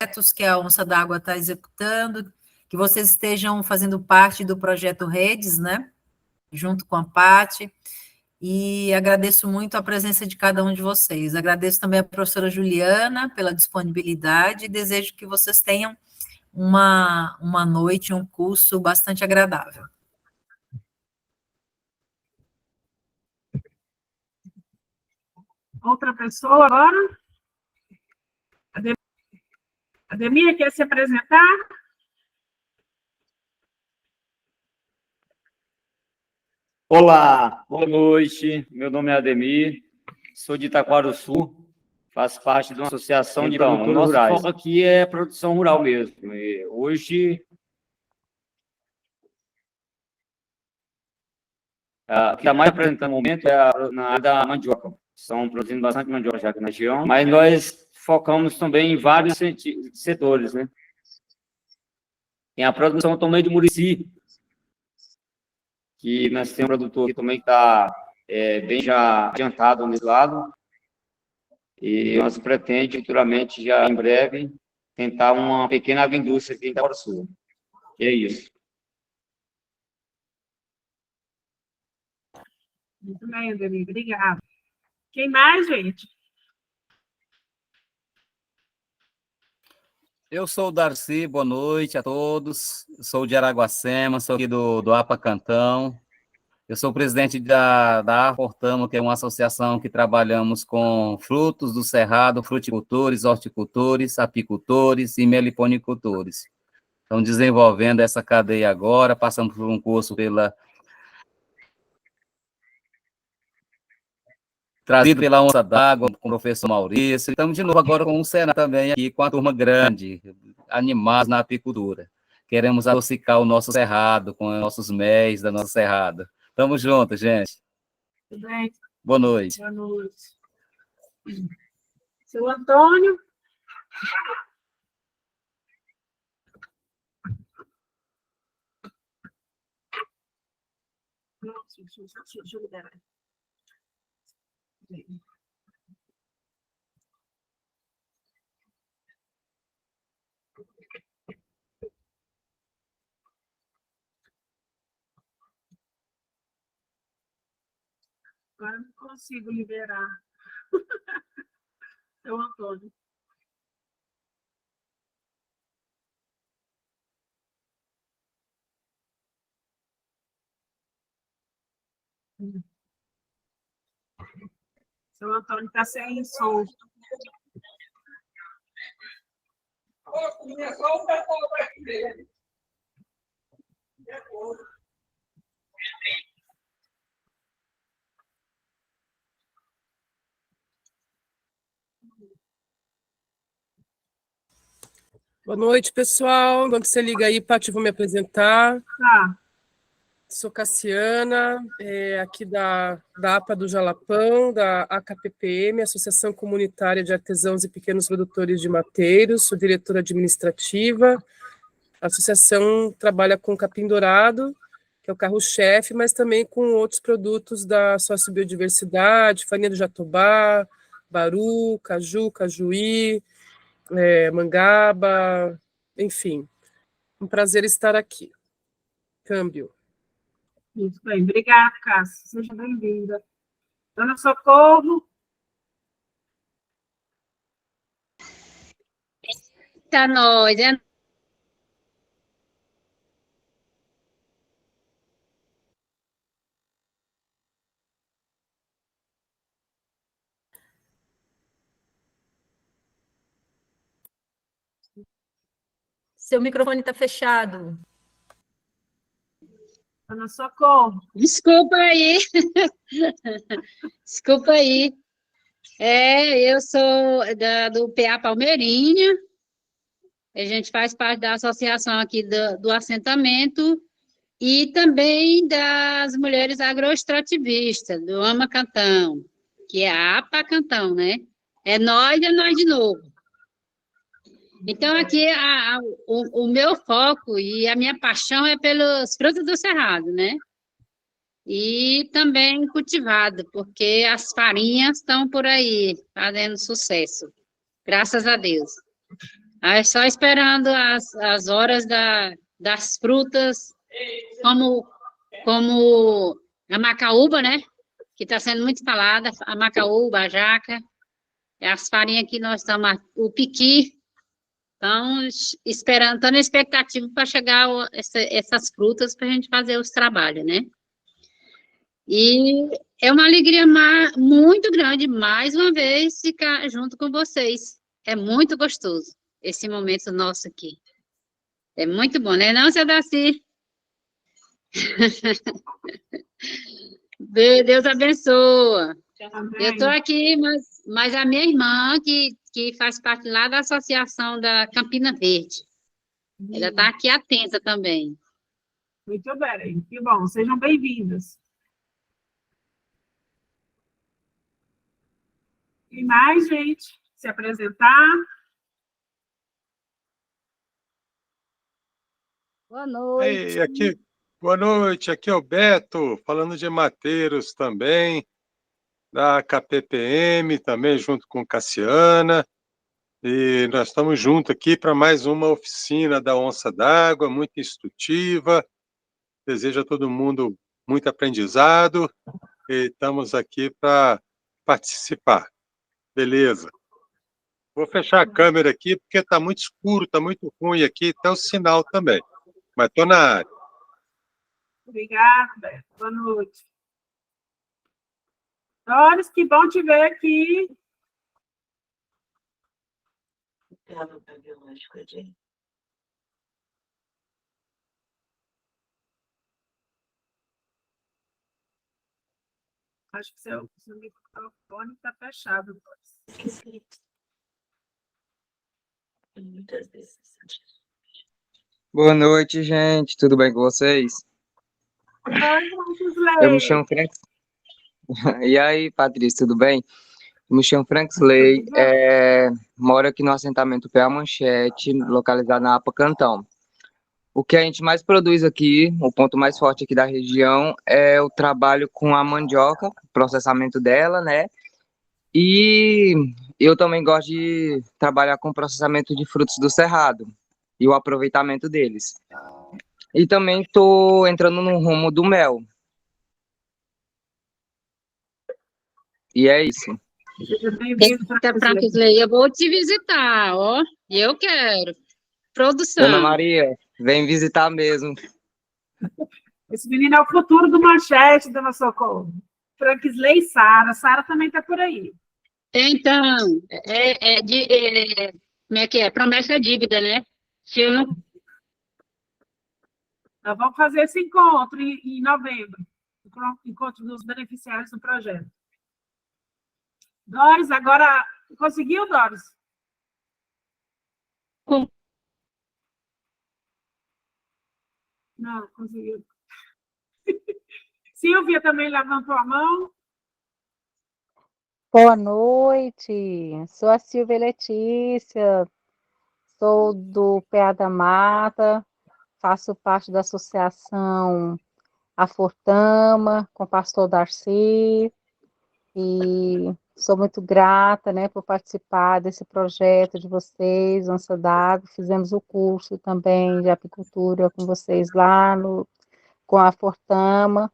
projetos que a Onça d'Água está executando, que vocês estejam fazendo parte do projeto Redes, né? Junto com a Paty, e agradeço muito a presença de cada um de vocês. Agradeço também a professora Juliana pela disponibilidade e desejo que vocês tenham uma noite, um curso bastante agradável. Outra pessoa agora? Ademir, quer se apresentar? Olá, boa noite. Meu nome é Ademir, sou de Itaquaruçu, faço parte de uma associação de produtores rurais. O nosso foco aqui é produção rural mesmo. E hoje, o que está mais apresentando no momento é na área da mandioca. Estão produzindo bastante mandioca já aqui na região, mas nós focamos também em vários setores, né? Tem a produção também de murici, que nós temos um produtor que também está bem já adiantado nesse lado, e nós pretendemos futuramente, já em breve, tentar uma pequena agroindústria aqui em Itaquaruçu. E é isso. Muito bem, Ademir, obrigada. Quem mais, gente? Eu sou o Darcy, boa noite a todos. Eu sou de Araguacema, sou aqui do APA Cantão. Eu sou presidente da Aportamo, que é uma associação que trabalhamos com frutos do cerrado, fruticultores, horticultores, apicultores e meliponicultores. Estamos desenvolvendo essa cadeia agora, passamos por um curso trazido pela Onça d'Água, com o professor Maurício. Estamos de novo agora com o Senado também aqui, com a turma grande, animados na apicultura. Queremos adocicar o nosso cerrado, com os nossos MEs da nossa cerrado. Estamos juntos, gente. Tudo bem? Boa noite. Boa noite. Seu Antônio? Não, deixa eu liberar. Agora não consigo liberar. Seu Antônio. Seu Antônio está sem som. Boa noite, pessoal. Enquanto você liga aí, Paty, vou me apresentar. Tá. Sou Cassiana, aqui da APA do Jalapão, da AKPPM, Associação Comunitária de Artesãos e Pequenos Produtores de Mateiros, sou diretora administrativa. A associação trabalha com capim dourado, que é o carro-chefe, mas também com outros produtos da sociobiodiversidade, farinha do jatobá, baru, caju, cajuí, mangaba, enfim. Um prazer estar aqui. Câmbio. Muito bem, obrigada, Cássia. Seja bem-vinda. Dona Socorro. Tá nós, né? Seu microfone está fechado. Dona Socorro. Desculpa aí. Desculpa aí. Eu sou do PA Palmeirinha. A gente faz parte da associação aqui do assentamento e também das mulheres agroextrativistas, do Ama Cantão, que é a APA Cantão, né? É nós de novo. Então, aqui, o meu foco e a minha paixão é pelos frutos do cerrado, né? E também cultivado, porque as farinhas estão por aí, fazendo sucesso. Graças a Deus. Aí só esperando as horas das frutas, como a macaúba, né? Que está sendo muito falada, a macaúba, a jaca, as farinhas que nós estamos, o piqui. Então, esperando, estando na expectativa para chegar essas frutas para a gente fazer os trabalhos, né? E é uma alegria muito grande, mais uma vez, ficar junto com vocês. É muito gostoso esse momento nosso aqui. É muito bom, né, não, seu Daci? Deus abençoa. Eu estou aqui, mas a minha irmã, que faz parte lá da Associação da Campina Verde, ela está aqui atenta também. Muito bem, que bom, sejam bem-vindas. E mais, gente, se apresentar. Boa noite. Boa noite, aqui é o Beto, falando de Mateiros também, da KPPM, também junto com Cassiana, e nós estamos juntos aqui para mais uma oficina da Onça d'Água, muito instrutiva, desejo a todo mundo muito aprendizado, e estamos aqui para participar, beleza? Vou fechar a câmera aqui, porque está muito escuro, está muito ruim aqui, até o sinal também, mas estou na área. Obrigada, Beto. Boa noite. Doris, que bom te ver aqui. Acho que seu microfone está fechado, Doris. Boa noite, gente. Tudo bem com vocês? Eu me chamo Frank. E aí, Patrícia, tudo bem? Eu me chamo Frank Slay, moro aqui no assentamento Pé a Manchete, localizado na APA Cantão. O que a gente mais produz aqui, o ponto mais forte aqui da região, é o trabalho com a mandioca, processamento dela, né? E eu também gosto de trabalhar com processamento de frutos do cerrado e o aproveitamento deles. E também estou entrando no rumo do mel. E é isso. Seja bem-vindo, Frank Slay. Eu vou te visitar, ó. Eu quero. Produção. Dona Maria, vem visitar mesmo. Esse menino é o futuro do Manchete, dona Socorro. Frank Slay e Sara. Sara também está por aí. Então, como é que é? Promessa é dívida, né? Se eu não... Nós vamos fazer esse encontro em novembro. Encontro dos beneficiários do projeto. Doris, agora... Conseguiu, Doris? Não, conseguiu. Silvia também levantou a mão. Boa noite. Sou a Silvia Letícia, sou do PA da Mata, faço parte da associação A Fortama, com o pastor Darcy, e sou muito grata, né, por participar desse projeto de vocês, Onça d'Água. Fizemos o curso também de apicultura com vocês lá com a Fortama,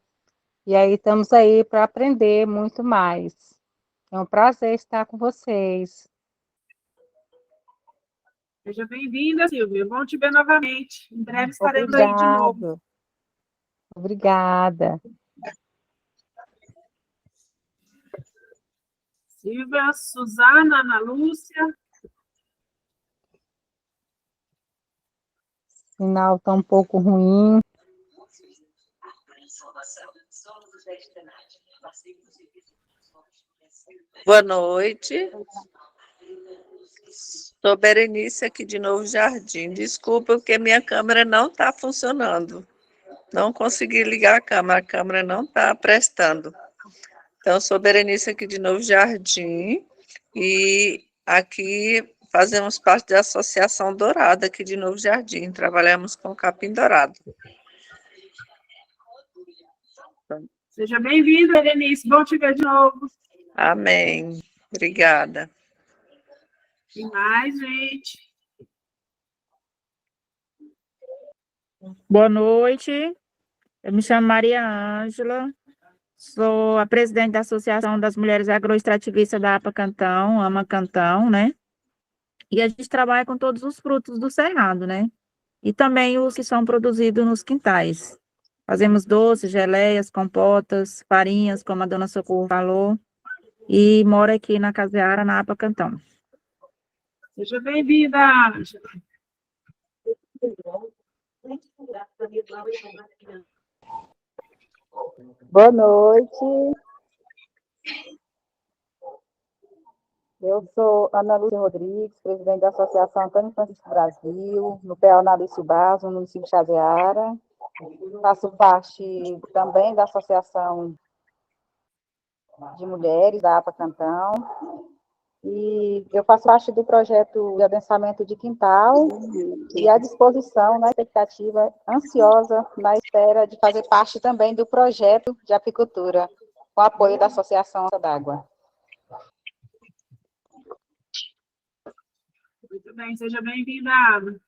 e aí estamos aí para aprender muito mais. É um prazer estar com vocês. Seja bem-vinda, Silvia. Bom te ver novamente. Em breve estaremos aí de novo. Obrigada. Silvia, Suzana, Ana Lúcia. O sinal está um pouco ruim. Boa noite. Sou Berenice aqui de Novo Jardim. Desculpa, porque minha câmera não está funcionando. Não consegui ligar a câmera não está prestando. Então, sou Berenice aqui de Novo Jardim e aqui fazemos parte da Associação Dourada aqui de Novo Jardim. Trabalhamos com capim dourado. Seja bem-vinda, Berenice. Bom te ver de novo. Amém. Obrigada. E mais, gente. Boa noite, eu me chamo Maria Ângela, sou a presidente da Associação das Mulheres Agroextrativistas da APA Cantão, AMA Cantão, né? E a gente trabalha com todos os frutos do cerrado, né? E também os que são produzidos nos quintais. Fazemos doces, geleias, compotas, farinhas, como a dona Socorro falou, e moro aqui na Caseara, na APA Cantão. Seja bem-vinda, Ângela. Boa noite. Eu sou Ana Lúcia Rodrigues, presidente da Associação Antônio Francisco Brasil, no PA Analício Barros, no município de Caseara. Faço parte também da Associação de Mulheres da APA Cantão. E eu faço parte do projeto de adensamento de quintal e à disposição, na expectativa, ansiosa, na espera de fazer parte também do projeto de apicultura, com apoio da Associação d'Água. Muito bem, seja bem-vinda, Ana.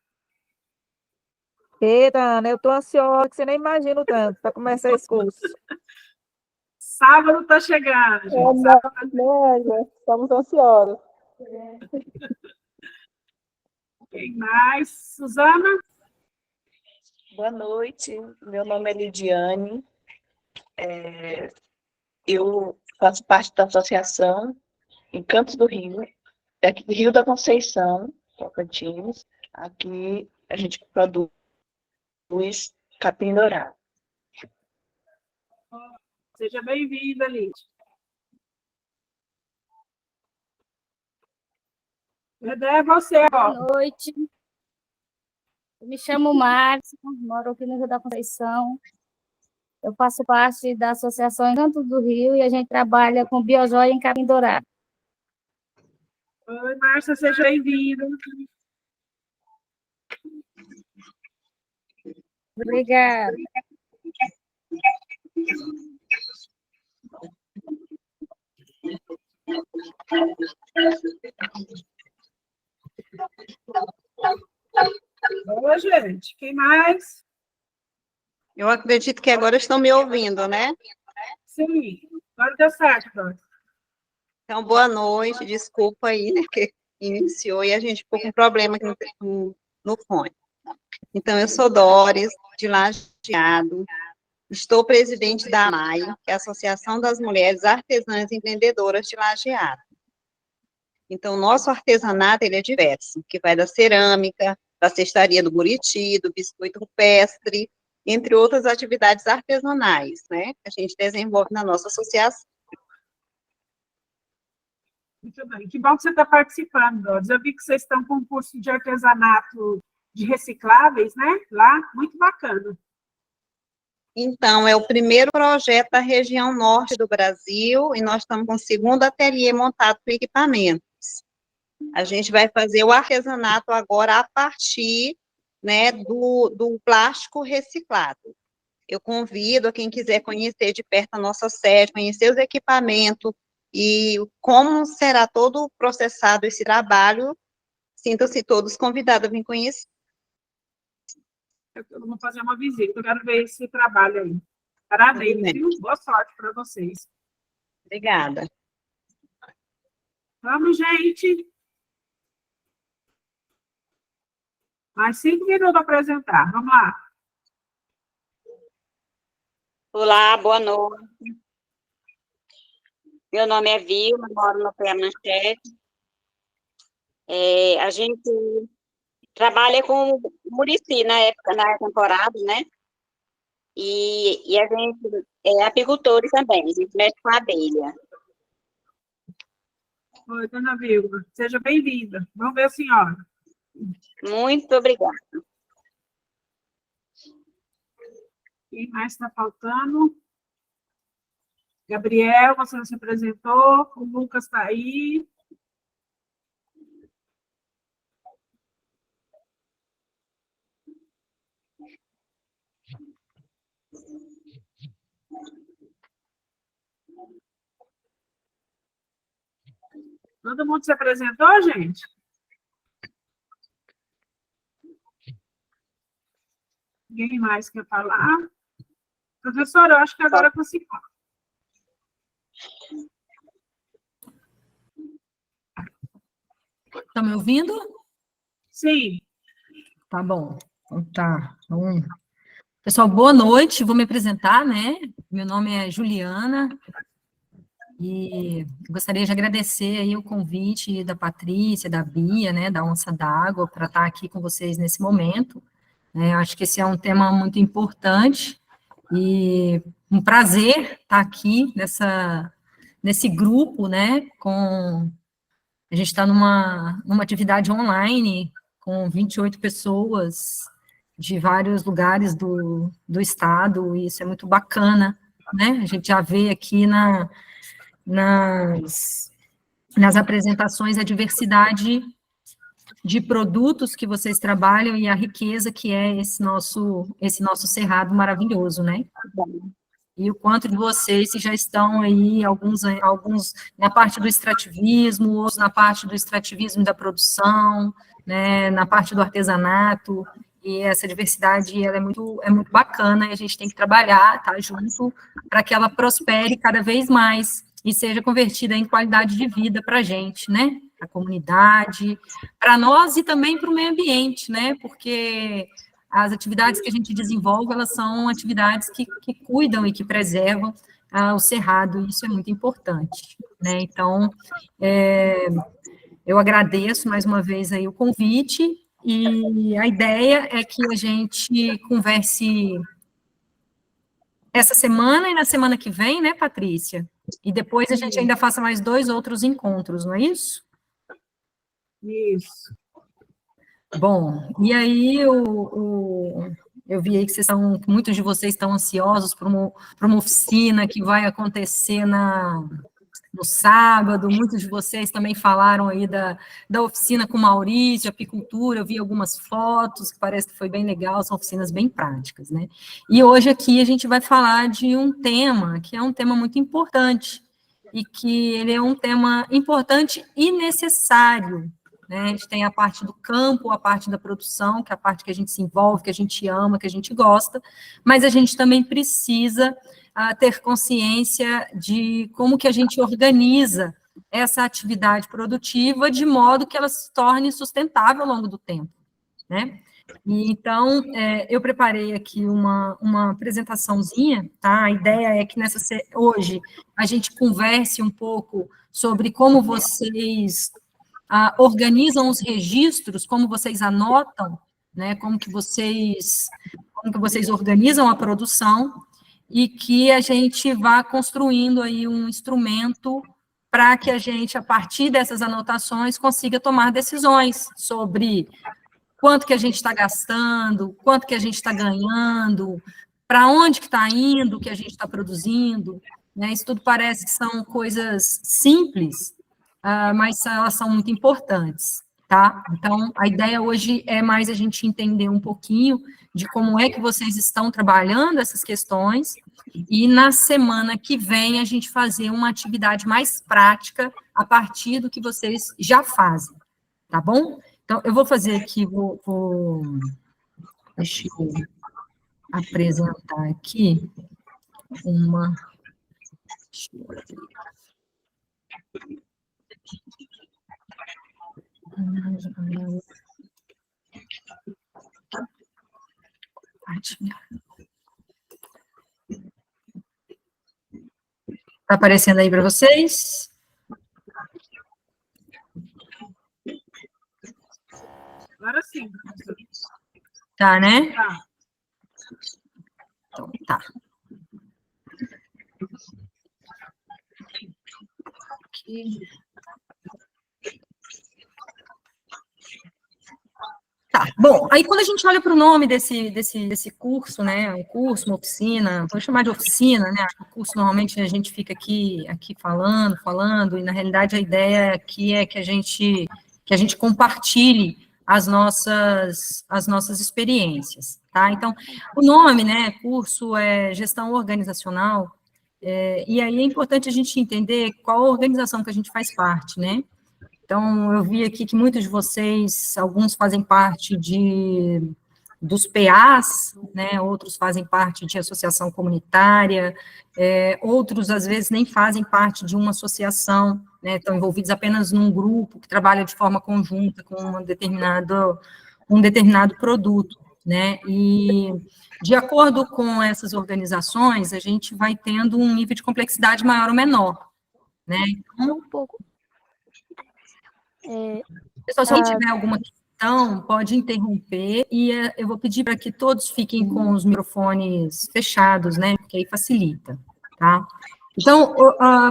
Eita, Ana, eu estou ansiosa, que você nem imagina o tanto, para começar esse curso. Sábado está chegando, gente. Sábado tá... Estamos ansiosos. Quem mais? Suzana? Boa noite, meu nome é Lidiane, eu faço parte da associação Encantos do Rio, aqui do Rio da Conceição, Tocantins. Aqui a gente produz capim dourado. Seja bem-vinda, Lídia. É você, ó. Boa noite. Eu me chamo Márcia, moro aqui no Rio da Conceição. Eu faço parte da Associação Encantos do Rio e a gente trabalha com biojoia em capim dourado. Oi, Márcia, seja bem-vinda. Obrigada. Boa, gente. Quem mais? Eu acredito que agora estão me ouvindo, né? Sim, agora deu certo, Dora. Então, boa noite, desculpa aí, né, que iniciou e a gente ficou com problema aqui no fone. Então, eu sou Doris, de Lajeado, estou presidente da AMAI, que é a Associação das Mulheres Artesãs e Empreendedoras de Lajeado. Então, o nosso artesanato, ele é diverso, que vai da cerâmica, da cestaria do buriti, do biscoito rupestre, entre outras atividades artesanais, né, que a gente desenvolve na nossa associação. Muito bem. Que bom que você está participando, Doris. Eu vi que vocês estão com um curso de artesanato de recicláveis, né? Lá, muito bacana. Então, é o primeiro projeto da região norte do Brasil e nós estamos com o segundo ateliê montado com equipamentos. A gente vai fazer o artesanato agora a partir, né, do plástico reciclado. Eu convido a quem quiser conhecer de perto a nossa sede, conhecer os equipamentos e como será todo processado esse trabalho, sintam-se todos convidados a vir conhecer. Eu vou fazer uma visita, eu quero ver esse trabalho aí. Parabéns, viu? Boa sorte para vocês. Obrigada. Vamos, gente. Mais 5 minutos para apresentar. Vamos lá. Olá, boa noite. Meu nome é Vilma, moro no PA Manchete. A gente trabalha com murici na temporada, né? E a gente é apicultores também, a gente mexe com abelha. Oi, dona Vilma, seja bem-vinda. Vamos ver a senhora. Muito obrigada. Quem mais está faltando? Gabriel, você não se apresentou. O Lucas está aí. Todo mundo se apresentou, gente? Ninguém mais quer falar? Professora, eu acho que agora você fala. Estão me ouvindo? Sim. Tá bom. Então tá. Pessoal, boa noite. Vou me apresentar, né? Meu nome é Juliana e gostaria de agradecer aí o convite da Patrícia, da Bia, né, da Onça d'Água, para estar aqui com vocês nesse momento. Acho que esse é um tema muito importante e um prazer estar aqui nesse grupo, né, a gente está numa atividade online com 28 pessoas de vários lugares do estado, e isso é muito bacana, né? A gente já vê aqui nas apresentações a diversidade de produtos que vocês trabalham e a riqueza que é esse nosso cerrado maravilhoso, né? E o quanto de vocês já estão aí, alguns na parte do extrativismo, outros na parte do extrativismo da produção, né, na parte do artesanato, e essa diversidade ela é muito bacana, e a gente tem que trabalhar, tá, junto, para que ela prospere cada vez mais, e seja convertida em qualidade de vida para a gente, né, para a comunidade, para nós e também para o meio ambiente, né, porque as atividades que a gente desenvolve, elas são atividades que cuidam e que preservam o cerrado, e isso é muito importante, né? Então, eu agradeço mais uma vez aí o convite, e a ideia é que a gente converse essa semana e na semana que vem, né, Patrícia? E depois a gente ainda faça mais 2 outros encontros, não é isso? Isso. Bom, e aí eu vi aí que muitos de vocês estão ansiosos por uma oficina que vai acontecer no sábado, muitos de vocês também falaram aí da oficina com o Maurício, apicultura, eu vi algumas fotos, que parece que foi bem legal, são oficinas bem práticas, né? E hoje aqui a gente vai falar de um tema, que é um tema muito importante, e que ele é um tema importante e necessário, né? A gente tem a parte do campo, a parte da produção, que é a parte que a gente se envolve, que a gente ama, que a gente gosta, mas a gente também precisa ter consciência de como que a gente organiza essa atividade produtiva de modo que ela se torne sustentável ao longo do tempo, né? E, então, eu preparei aqui uma apresentaçãozinha, tá? A ideia é que hoje a gente converse um pouco sobre como vocês organizam os registros, como vocês anotam, né, como que vocês organizam a produção, e que a gente vá construindo aí um instrumento para que a gente, a partir dessas anotações, consiga tomar decisões sobre quanto que a gente está gastando, quanto que a gente está ganhando, para onde que está indo o que a gente está produzindo, né? Isso tudo parece que são coisas simples, mas elas são muito importantes, tá? Então, a ideia hoje é mais a gente entender um pouquinho de como é que vocês estão trabalhando essas questões, e na semana que vem a gente fazer uma atividade mais prática a partir do que vocês já fazem, tá bom? Então, eu vou fazer aqui, deixa eu apresentar aqui deixa eu abrir. Está aparecendo aí para vocês? Agora sim. Tá, né? Tá. Então, tá. Aqui. Tá, bom, aí quando a gente olha para o nome desse curso, né, um curso, uma oficina, vou chamar de oficina, né, o curso normalmente a gente fica aqui falando, e na realidade a ideia aqui é que a gente compartilhe as nossas experiências, tá? Então, o nome, né, curso é Gestão Organizacional, e aí é importante a gente entender qual organização que a gente faz parte, né? Então, eu vi aqui que muitos de vocês, alguns fazem parte de dos PAs, né, outros fazem parte de associação comunitária, outros, às vezes, nem fazem parte de uma associação, né, estão envolvidos apenas num grupo que trabalha de forma conjunta com um determinado produto, né, e de acordo com essas organizações, a gente vai tendo um nível de complexidade maior ou menor, né, então, pessoal, se tiver alguma questão, pode interromper, e eu vou pedir para que todos fiquem com os microfones fechados, né, porque aí facilita, tá? Então,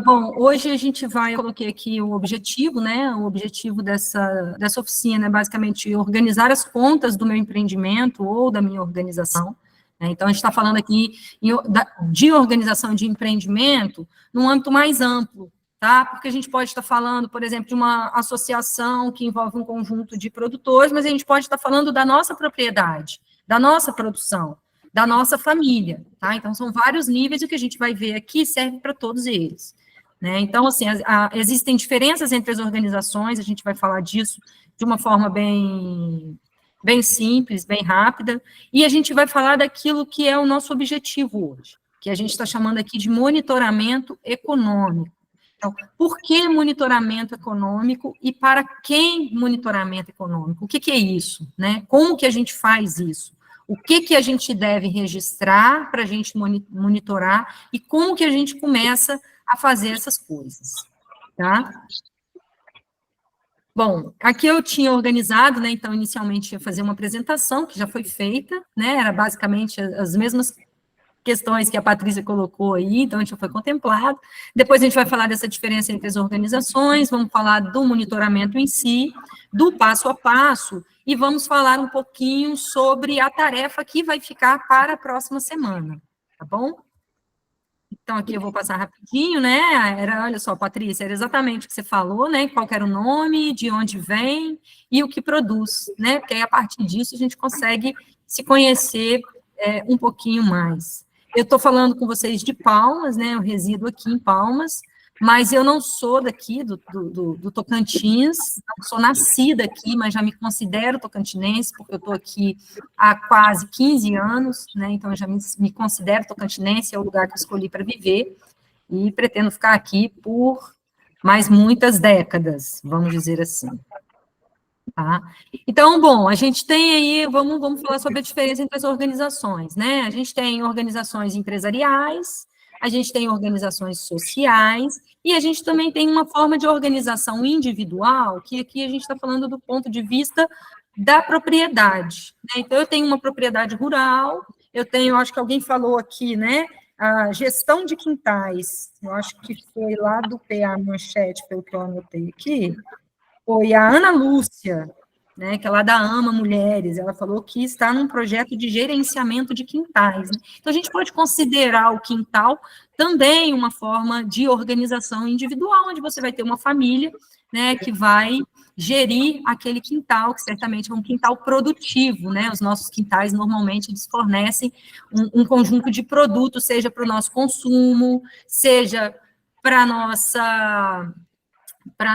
bom, hoje a gente eu coloquei aqui o objetivo, né, o objetivo dessa oficina é basicamente organizar as contas do meu empreendimento ou da minha organização, né, então a gente está falando aqui de organização de empreendimento num âmbito mais amplo, tá? Porque a gente pode estar falando, por exemplo, de uma associação que envolve um conjunto de produtores, mas a gente pode estar falando da nossa propriedade, da nossa produção, da nossa família, tá? Então, são vários níveis, e o que a gente vai ver aqui serve para todos eles, né? Então, assim, existem diferenças entre as organizações, a gente vai falar disso de uma forma bem simples, bem rápida, e a gente vai falar daquilo que é o nosso objetivo hoje, que a gente está chamando aqui de monitoramento econômico. Então, por que monitoramento econômico e para quem monitoramento econômico? O que é isso, né? Como que a gente faz isso? O que a gente deve registrar para a gente monitorar e como que a gente começa a fazer essas coisas, tá? Bom, aqui eu tinha organizado, né, então, inicialmente ia fazer uma apresentação, que já foi feita, né, era basicamente as mesmas questões que a Patrícia colocou aí, então, a gente já foi contemplado. Depois a gente vai falar dessa diferença entre as organizações, vamos falar do monitoramento em si, do passo a passo, e vamos falar um pouquinho sobre a tarefa que vai ficar para a próxima semana, tá bom? Então, aqui eu vou passar rapidinho, né, olha só, Patrícia, era exatamente o que você falou, né, qual era o nome, de onde vem e o que produz, né, porque aí, a partir disso, a gente consegue se conhecer um pouquinho mais. Eu estou falando com vocês de Palmas, né, eu resido aqui em Palmas, mas eu não sou daqui, do Tocantins, não sou nascida aqui, mas já me considero tocantinense, porque eu estou aqui há quase 15 anos, né, então eu já me considero tocantinense, é o lugar que eu escolhi para viver, e pretendo ficar aqui por mais muitas décadas, vamos dizer assim. Tá? Então, bom, a gente tem aí, vamos falar sobre a diferença entre as organizações, né? A gente tem organizações empresariais, a gente tem organizações sociais, e a gente também tem uma forma de organização individual, que aqui a gente está falando do ponto de vista da propriedade, né? Então, eu tenho uma propriedade rural, acho que alguém falou aqui, né? A gestão de quintais, eu acho que foi lá do PA Manchete, pelo que eu anotei aqui, foi a Ana Lúcia, né, que é lá da AMA Mulheres, ela falou que está num projeto de gerenciamento de quintais, né? Então, a gente pode considerar o quintal também uma forma de organização individual, onde você vai ter uma família, né, que vai gerir aquele quintal, que certamente é um quintal produtivo, né? Os nossos quintais, normalmente, eles fornecem um conjunto de produtos, seja para o nosso consumo, seja para a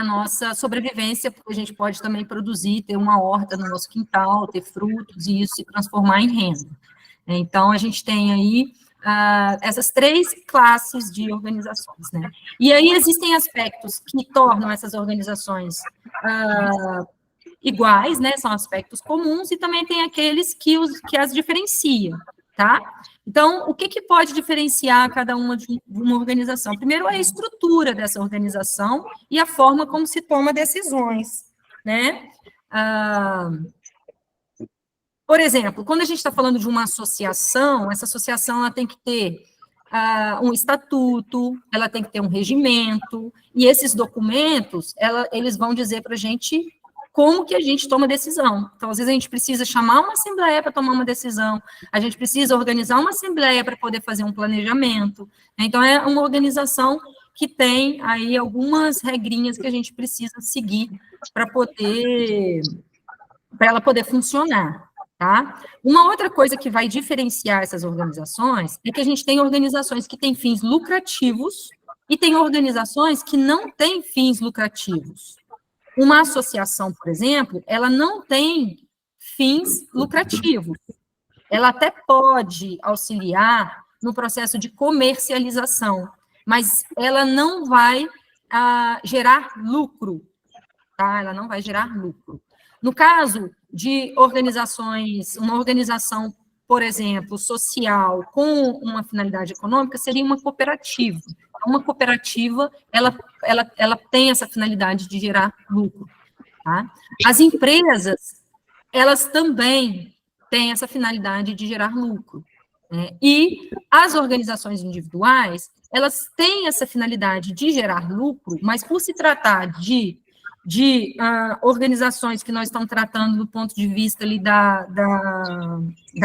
nossa sobrevivência, porque a gente pode também produzir, ter uma horta no nosso quintal, ter frutos, e isso se transformar em renda. Então, a gente tem aí essas três classes de organizações, né? E aí existem aspectos que tornam essas organizações iguais, né? São aspectos comuns, e também tem aqueles que as diferenciam, tá? Então, o que pode diferenciar cada uma de uma organização? Primeiro, é a estrutura dessa organização e a forma como se toma decisões, né? Por exemplo, quando a gente está falando de uma associação, essa associação ela tem que ter um estatuto, ela tem que ter um regimento, e esses documentos, eles vão dizer para a gente como que a gente toma decisão. Então, às vezes, a gente precisa chamar uma assembleia para tomar uma decisão, a gente precisa organizar uma assembleia para poder fazer um planejamento. Então, é uma organização que tem aí algumas regrinhas que a gente precisa seguir para ela poder funcionar, tá? Uma outra coisa que vai diferenciar essas organizações é que a gente tem organizações que têm fins lucrativos e tem organizações que não têm fins lucrativos. Uma associação, por exemplo, ela não tem fins lucrativos, ela até pode auxiliar no processo de comercialização, mas ela não vai gerar lucro, tá? Ela não vai gerar lucro. No caso de organizações, uma organização, por exemplo, social, com uma finalidade econômica, seria uma cooperativa. Uma cooperativa, ela tem essa finalidade de gerar lucro, tá? As empresas, elas também têm essa finalidade de gerar lucro, né? E as organizações individuais, elas têm essa finalidade de gerar lucro, mas por se tratar de organizações que nós estamos tratando do ponto de vista ali da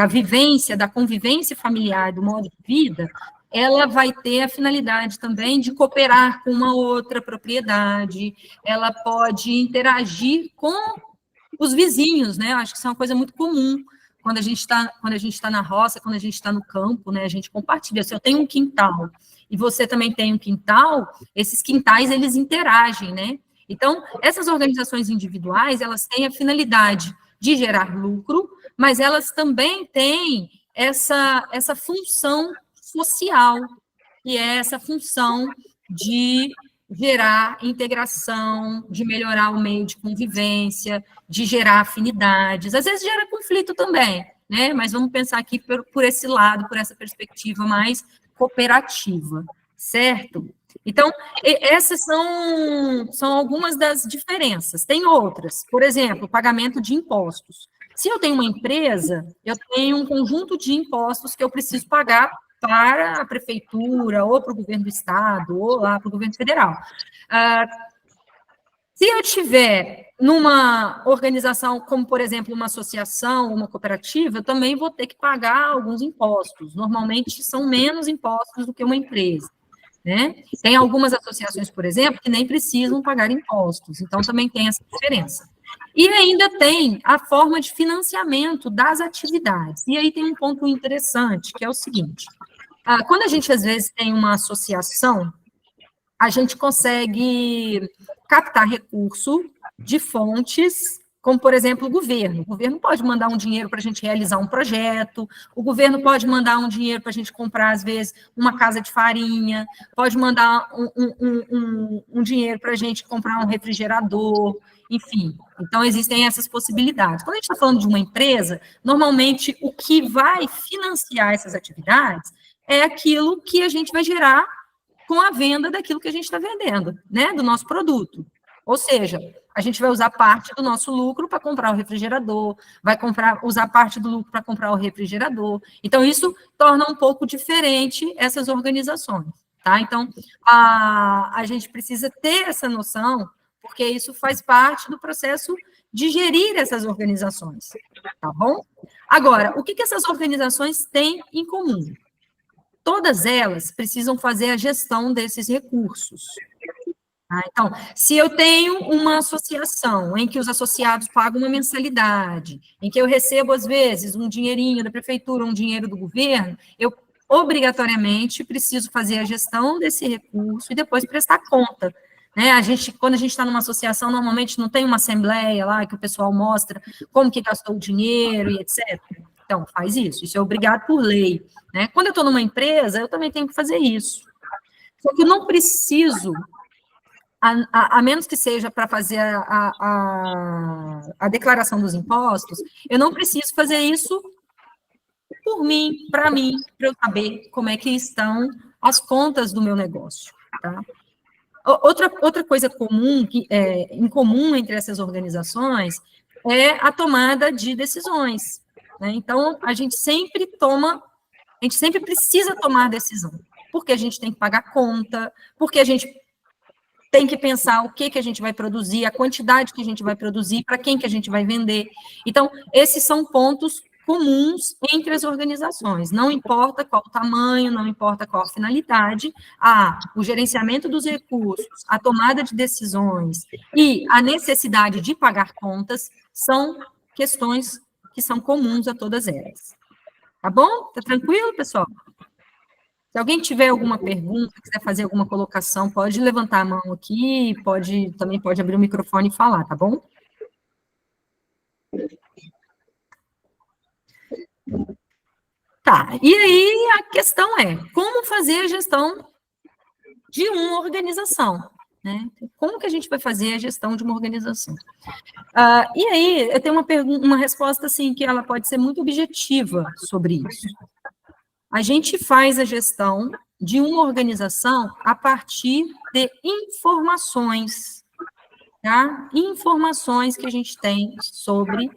vivência, da convivência familiar, do modo de vida, ela vai ter a finalidade também de cooperar com uma outra propriedade, ela pode interagir com os vizinhos, né? Eu acho que isso é uma coisa muito comum quando a gente está na roça, quando a gente está no campo, né? A gente compartilha. Se eu tenho um quintal e você também tem um quintal, esses quintais, eles interagem, né? Então, essas organizações individuais, elas têm a finalidade de gerar lucro, mas elas também têm essa função social, que é essa função de gerar integração, de melhorar o meio de convivência, de gerar afinidades, às vezes gera conflito também, né? Mas vamos pensar aqui por esse lado, por essa perspectiva mais cooperativa, certo? Então, essas são algumas das diferenças. Tem outras, por exemplo, o pagamento de impostos. Se eu tenho uma empresa, eu tenho um conjunto de impostos que eu preciso pagar para a prefeitura, ou para o governo do estado, ou lá para o governo federal. Se eu tiver numa organização, como, por exemplo, uma associação, uma cooperativa, eu também vou ter que pagar alguns impostos. Normalmente, são menos impostos do que uma empresa, né? Tem algumas associações, por exemplo, que nem precisam pagar impostos, então também tem essa diferença. E ainda tem a forma de financiamento das atividades. E aí tem um ponto interessante, que é o seguinte: quando a gente, às vezes, tem uma associação, a gente consegue captar recurso de fontes, como, por exemplo, o governo. O governo pode mandar um dinheiro para a gente realizar um projeto, o governo pode mandar um dinheiro para a gente comprar, às vezes, uma casa de farinha, pode mandar um dinheiro para a gente comprar um refrigerador, enfim. Então, existem essas possibilidades. Quando a gente está falando de uma empresa, normalmente, o que vai financiar essas atividades é aquilo que a gente vai gerar com a venda daquilo que a gente está vendendo, né, do nosso produto. Ou seja, a gente vai usar parte do nosso lucro para comprar o refrigerador, usar parte do lucro para comprar o refrigerador. Então, isso torna um pouco diferente essas organizações, tá? Então, a gente precisa ter essa noção, porque isso faz parte do processo de gerir essas organizações, tá bom? Agora, o que essas organizações têm em comum? Todas elas precisam fazer a gestão desses recursos. Então, se eu tenho uma associação em que os associados pagam uma mensalidade, em que eu recebo, às vezes, um dinheirinho da prefeitura, um dinheiro do governo, eu obrigatoriamente preciso fazer a gestão desse recurso e depois prestar conta, né? Quando a gente está numa associação, normalmente não tem uma assembleia lá que o pessoal mostra como que gastou o dinheiro e etc. Então, faz isso é obrigado por lei, né? Quando eu estou numa empresa, eu também tenho que fazer isso. Só que eu não preciso, a menos que seja para fazer a declaração dos impostos, eu não preciso fazer isso por mim, para eu saber como é que estão as contas do meu negócio, tá? Outra coisa comum, em comum entre essas organizações, é a tomada de decisões, né? Então, a gente sempre precisa tomar decisão, porque a gente tem que pagar conta, porque a gente tem que pensar o que a gente vai produzir, a quantidade que a gente vai produzir, para quem que a gente vai vender. Então, esses são pontos comuns entre as organizações. Não importa qual o tamanho, não importa qual a finalidade, o gerenciamento dos recursos, a tomada de decisões e a necessidade de pagar contas são questões que são comuns a todas elas. Tá bom? Tá tranquilo, pessoal? Se alguém tiver alguma pergunta, quiser fazer alguma colocação, pode levantar a mão aqui, também pode abrir o microfone e falar, tá bom? Tá, e aí a questão é, como fazer a gestão de uma organização, né? Como que a gente vai fazer a gestão de uma organização? E aí, eu tenho uma resposta, assim, que ela pode ser muito objetiva sobre isso. A gente faz a gestão de uma organização a partir de informações, tá? Informações que a gente tem sobre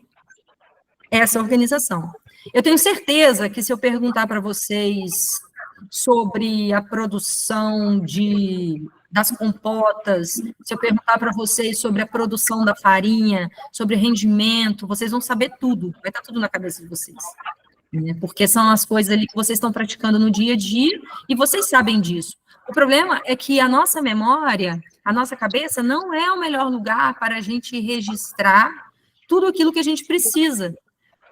essa organização. Eu tenho certeza que se eu perguntar para vocês sobre a produção das compotas, se eu perguntar para vocês sobre a produção da farinha, sobre rendimento, vocês vão saber tudo, vai estar tudo na cabeça de vocês. Né? Porque são as coisas ali que vocês estão praticando no dia a dia, e vocês sabem disso. O problema é que a nossa memória, a nossa cabeça, não é o melhor lugar para a gente registrar tudo aquilo que a gente precisa.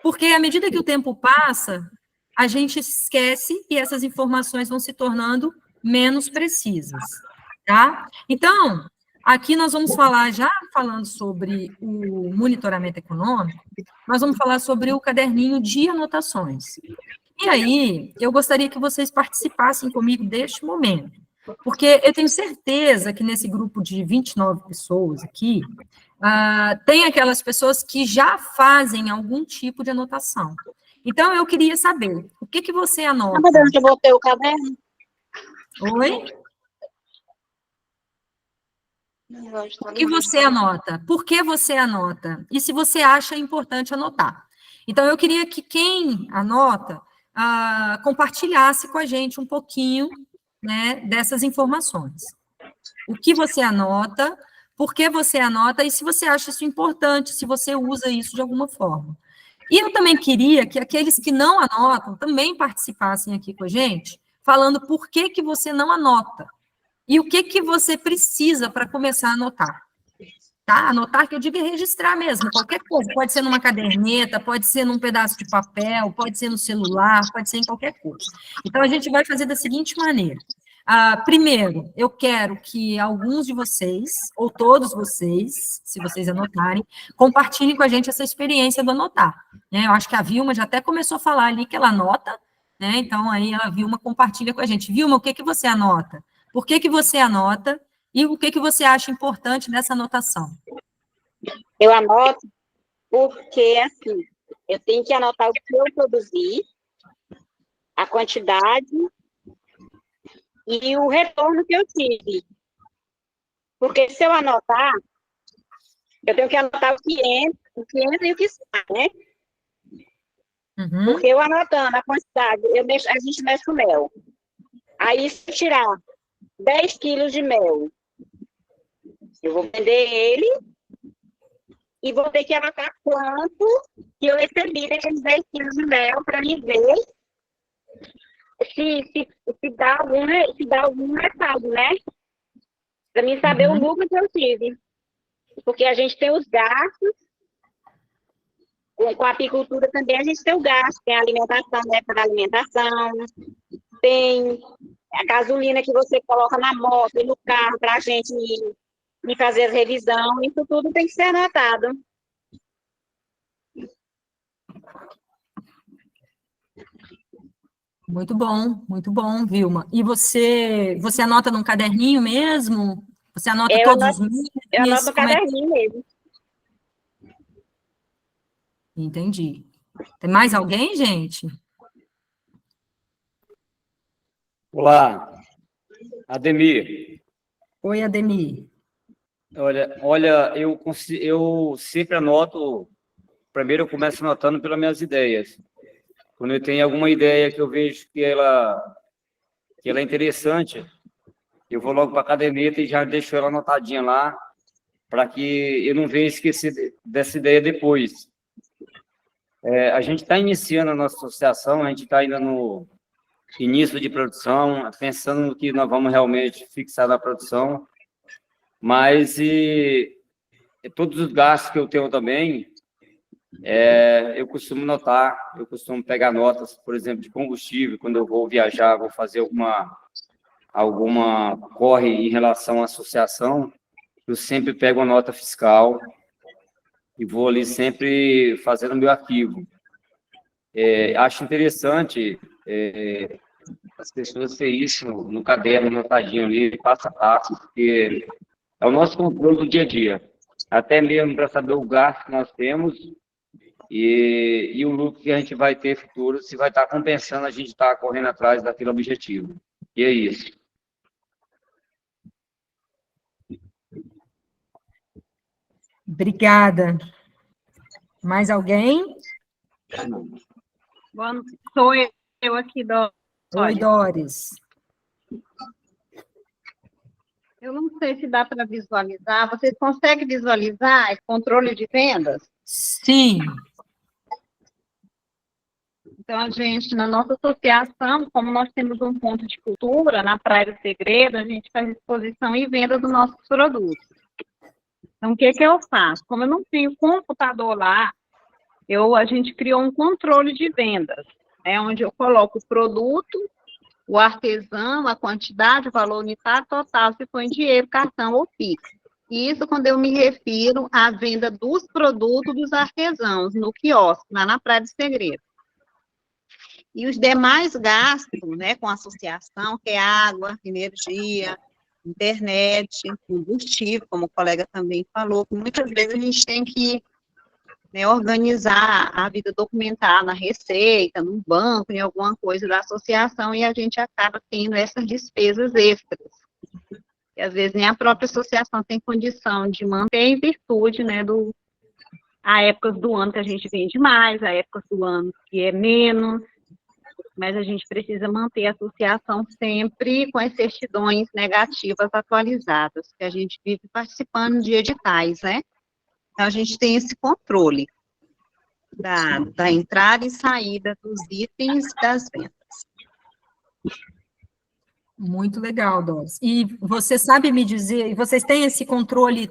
Porque, à medida que o tempo passa, a gente esquece e essas informações vão se tornando menos precisas, tá? Então, aqui nós vamos falar, já falando sobre o monitoramento econômico, nós vamos falar sobre o caderninho de anotações. E aí, eu gostaria que vocês participassem comigo deste momento, porque eu tenho certeza que nesse grupo de 29 pessoas aqui, tem aquelas pessoas que já fazem algum tipo de anotação. Então, eu queria saber, o que você anota? Onde eu botei o caderno? Oi? O que você anota? Por que você anota? E se você acha importante anotar? Então, eu queria que quem anota compartilhasse com a gente um pouquinho, né, dessas informações. O que você anota, por que você anota e se você acha isso importante, se você usa isso de alguma forma. E eu também queria que aqueles que não anotam também participassem aqui com a gente, falando por que você não anota e o que você precisa para começar a anotar. Tá? Anotar, que eu digo, é registrar mesmo, qualquer coisa. Pode ser numa caderneta, pode ser num pedaço de papel, pode ser no celular, pode ser em qualquer coisa. Então, a gente vai fazer da seguinte maneira. Primeiro, eu quero que alguns de vocês, ou todos vocês, se vocês anotarem, compartilhem com a gente essa experiência do anotar. Né? Eu acho que a Vilma já até começou a falar ali que ela anota, né? Então, aí a Vilma compartilha com a gente. Vilma, o que você anota? Por que você anota? E o que você acha importante dessa anotação? Eu anoto porque, assim, eu tenho que anotar o que eu produzi, a quantidade e o retorno que eu tive. Porque se eu anotar, eu tenho que anotar o que entra e o que sai, né? Uhum. Porque eu anotando a quantidade, a gente mexe com mel. Aí, se eu tirar 10 quilos de mel, eu vou vender ele e vou ter que anotar quanto que eu recebi daqueles 10 quilos de mel para me ver se dá algum resultado, né? Para mim saber o lucro que eu tive. Porque a gente tem os gastos, com a apicultura também a gente tem o gasto, tem a alimentação, né, para a alimentação, tem a gasolina que você coloca na moto e no carro para a gente ir fazer as revisões, isso tudo tem que ser anotado. Muito bom, Vilma. E você anota num caderninho mesmo? Você anota todos os meses? Eu anoto no caderninho mesmo. Entendi. Tem mais alguém, gente? Olá, Ademir. Oi, Ademir. Olha, eu sempre anoto, primeiro eu começo anotando pelas minhas ideias. Quando eu tenho alguma ideia que eu vejo que ela é interessante, eu vou logo para a caderneta e já deixo ela anotadinha lá, para que eu não venha esquecer dessa ideia depois. A gente está iniciando a nossa associação, a gente está ainda no início de produção, pensando no que nós vamos realmente fixar na produção, mas todos os gastos que eu tenho também, eu costumo notar, eu costumo pegar notas, por exemplo, de combustível, quando eu vou viajar, vou fazer alguma corre em relação à associação, eu sempre pego a nota fiscal e vou ali sempre fazendo meu arquivo. Acho interessante as pessoas terem isso no caderno, anotadinho ali, passo a passo, porque é o nosso controle do dia a dia. Até mesmo para saber o gasto que nós temos e o lucro que a gente vai ter futuro, se vai estar compensando a gente estar correndo atrás daquele objetivo. E é isso. Obrigada. Mais alguém? Sou eu aqui, Doris. Oi, Doris. Eu não sei se dá para visualizar. Vocês conseguem visualizar esse controle de vendas? Sim. Então, a gente, na nossa associação, como nós temos um ponto de cultura na Praia do Segredo, a gente faz exposição e venda dos nossos produtos. Então, o que eu faço? Como eu não tenho computador lá, a gente criou um controle de vendas, onde eu coloco o produto, o artesão, a quantidade, o valor unitário total, se for em dinheiro, cartão ou Pix. Isso quando eu me refiro à venda dos produtos dos artesãos no quiosque, lá na Praia do Segredo. E os demais gastos, com a associação, que é água, energia, internet, combustível, como o colega também falou, que muitas vezes a gente tem que organizar a vida documental na Receita, no banco, em alguma coisa da associação, e a gente acaba tendo essas despesas extras. E às vezes nem a própria associação tem condição de manter em virtude, há épocas do ano que a gente vende mais, há épocas do ano que é menos, mas a gente precisa manter a associação sempre com as certidões negativas atualizadas, que a gente vive participando de editais, Então, a gente tem esse controle da entrada e saída dos itens das vendas. Muito legal, Doris. E você sabe me dizer, e vocês têm esse controle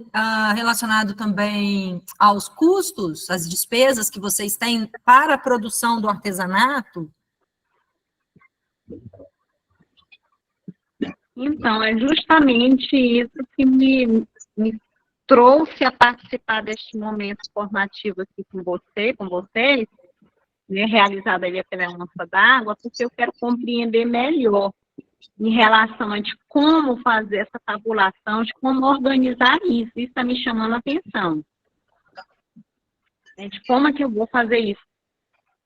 relacionado também aos custos, às despesas que vocês têm para a produção do artesanato? Então, é justamente isso que me trouxe a participar deste momento formativo aqui com vocês, realizado ali pela Onça d'Água, porque eu quero compreender melhor em relação a de como fazer essa tabulação, de como organizar isso. Isso está me chamando a atenção. De como é que eu vou fazer isso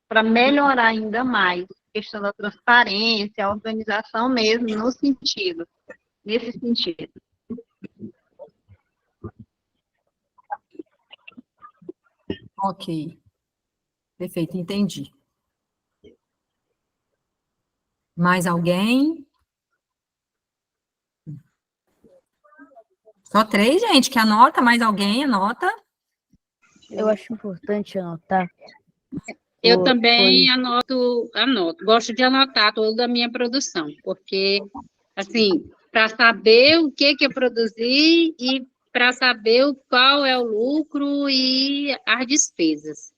para melhorar ainda mais a questão da transparência, a organização mesmo, nesse sentido. Ok. Perfeito, entendi. Mais alguém? Só 3, gente, que anota. Mais alguém? Anota. Eu acho importante anotar. Eu também anoto. Gosto de anotar toda a minha produção, porque, assim, para saber o que eu produzi e para saber qual é o lucro e as despesas.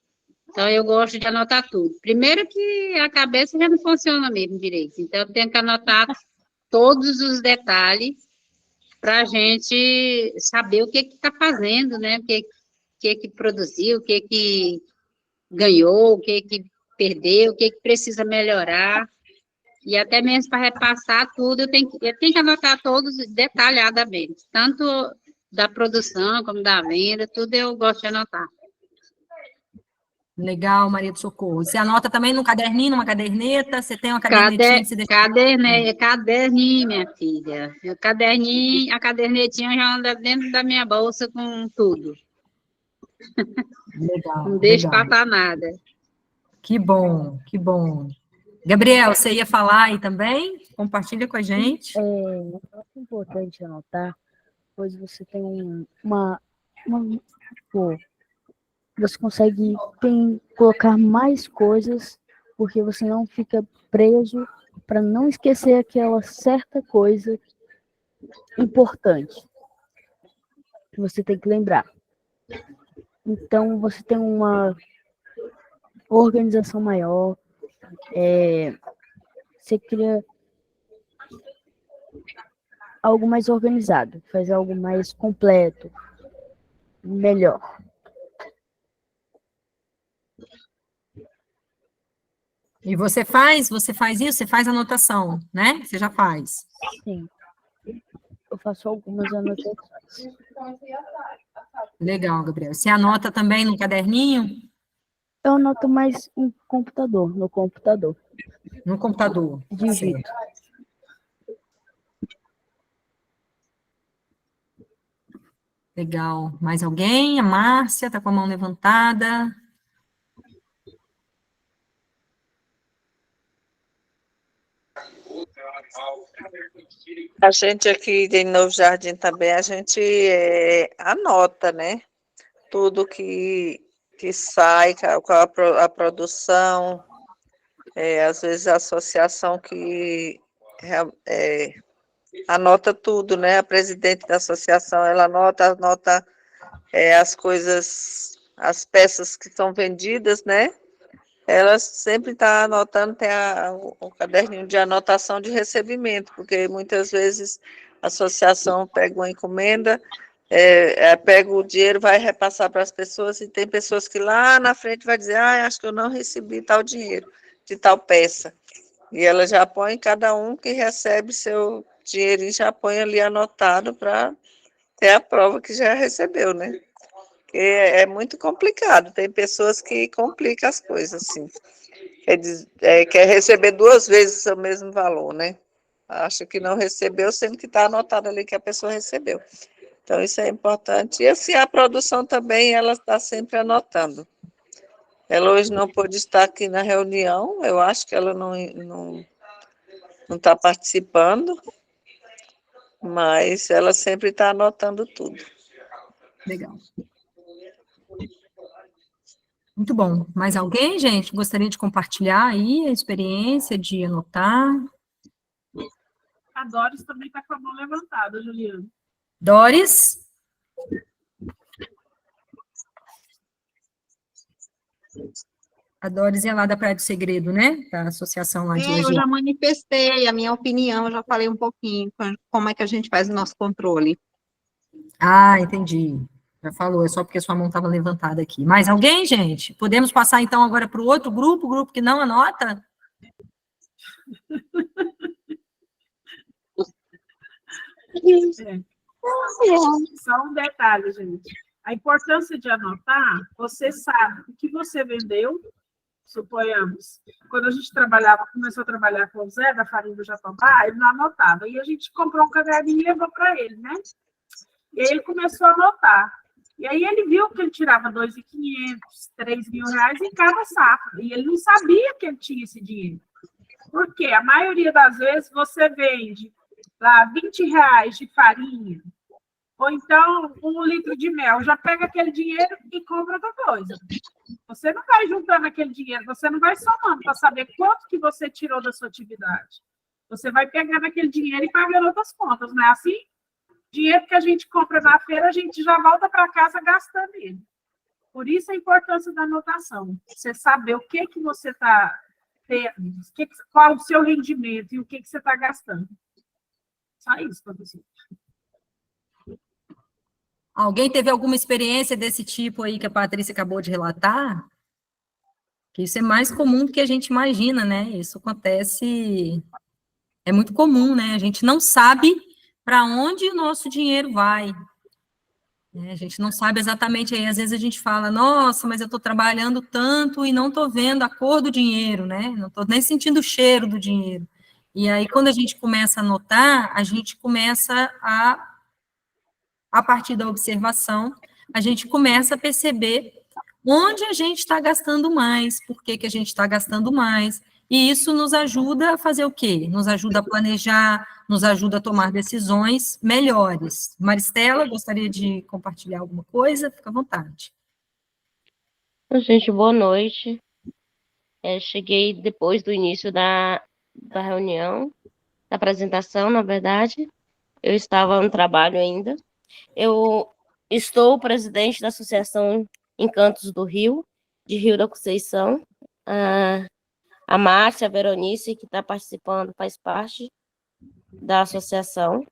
Então, eu gosto de anotar tudo. Primeiro que a cabeça já não funciona mesmo direito, então eu tenho que anotar todos os detalhes para a gente saber o que está fazendo, o que produziu, o que ganhou, o que perdeu, o que precisa melhorar, e até mesmo para repassar tudo, eu tenho que anotar todos detalhadamente, tanto da produção como da venda, tudo eu gosto de anotar. Legal, Maria do Socorro. Você anota também no caderninho, numa caderneta? Você tem uma cadernetinha que você deixa... Caderninho, minha filha. O caderninho, a cadernetinha já anda dentro da minha bolsa com tudo. Legal, não deixo legal. passar nada. Que bom, que bom. Gabriel, você ia falar aí também? Compartilha com a gente. É importante anotar, pois você tem você consegue colocar mais coisas, porque você não fica preso para não esquecer aquela certa coisa importante que você tem que lembrar. Então, você tem uma organização maior, você cria algo mais organizado, faz algo mais completo, melhor. E você faz isso? Você faz anotação, né? Você já faz. Sim. Eu faço algumas anotações. Legal, Gabriel. Você anota também no caderninho? Eu anoto mais no computador. No computador. Digito. Certo. Legal. Mais alguém? A Márcia está com a mão levantada. A gente aqui em Novo Jardim também, a gente anota, né? Tudo que sai, qual a produção, às vezes a associação que anota tudo, né? A presidente da associação, ela anota as coisas, as peças que são vendidas, né? Ela sempre está anotando, tem o caderninho de anotação de recebimento, porque muitas vezes a associação pega uma encomenda, pega o dinheiro, vai repassar para as pessoas, e tem pessoas que lá na frente vai dizer, acho que eu não recebi tal dinheiro, de tal peça. E ela já põe, cada um que recebe seu dinheirinho, já põe ali anotado para ter a prova que já recebeu, né? Porque é muito complicado, tem pessoas que complicam as coisas, assim. Quer receber 2 vezes o mesmo valor, né? Acha que não recebeu, sendo que está anotado ali que a pessoa recebeu. Então, isso é importante. E, assim, a produção também, ela está sempre anotando. Ela hoje não pôde estar aqui na reunião, eu acho que ela não está participando, mas ela sempre está anotando tudo. Legal. Muito bom. Mais alguém, gente? Gostaria de compartilhar aí a experiência de anotar? A Doris também está com a mão levantada, Juliana. Doris? A Doris é lá da Praia do Segredo, né? Da associação lá de Eu já manifestei a minha opinião, já falei um pouquinho como é que a gente faz o nosso controle. Ah, entendi. Já falou, é só porque sua mão estava levantada aqui. Mais alguém, gente? Podemos passar, então, agora para o outro grupo, o grupo que não anota? Só um detalhe, gente. A importância de anotar, você sabe o que você vendeu, suponhamos, quando a gente começou a trabalhar com o Zé, da farinha do Jatobá, ele não anotava, e a gente comprou um caderninho e levou para ele, né? E aí ele começou a anotar. E aí ele viu que ele tirava 2.500, 3.000 reais em cada safra, e ele não sabia que ele tinha esse dinheiro. Porque a maioria das vezes você vende lá 20 reais de farinha, ou então 1 litro de mel, já pega aquele dinheiro e compra outra coisa. Você não vai juntando aquele dinheiro, você não vai somando para saber quanto que você tirou da sua atividade. Você vai pegando aquele dinheiro e pagando outras contas, não é assim? Dinheiro que a gente compra na feira, a gente já volta para casa gastando ele. Por isso a importância da anotação. Você saber o que você está tendo, qual o seu rendimento e o que você está gastando. Só isso, professor. Alguém teve alguma experiência desse tipo aí que a Patrícia acabou de relatar? Que isso é mais comum do que a gente imagina, né? Isso acontece, é muito comum, né? A gente não sabe para onde o nosso dinheiro vai. A gente não sabe exatamente aí, às vezes a gente fala, nossa, mas eu estou trabalhando tanto e não estou vendo a cor do dinheiro, né? Não estou nem sentindo o cheiro do dinheiro. E aí, quando a gente começa a notar, a gente começa a partir da observação, a gente começa a perceber onde a gente está gastando mais, por que a gente está gastando mais, e isso nos ajuda a fazer o quê? Nos ajuda a planejar, nos ajuda a tomar decisões melhores. Maristela, gostaria de compartilhar alguma coisa? Fica à vontade. Gente, boa noite. Cheguei depois do início da reunião, da apresentação, na verdade. Eu estava no trabalho ainda. Eu estou presidente da Associação Encantos do Rio, de Rio da Conceição. A Márcia, a Veronice, que está participando, faz parte da associação.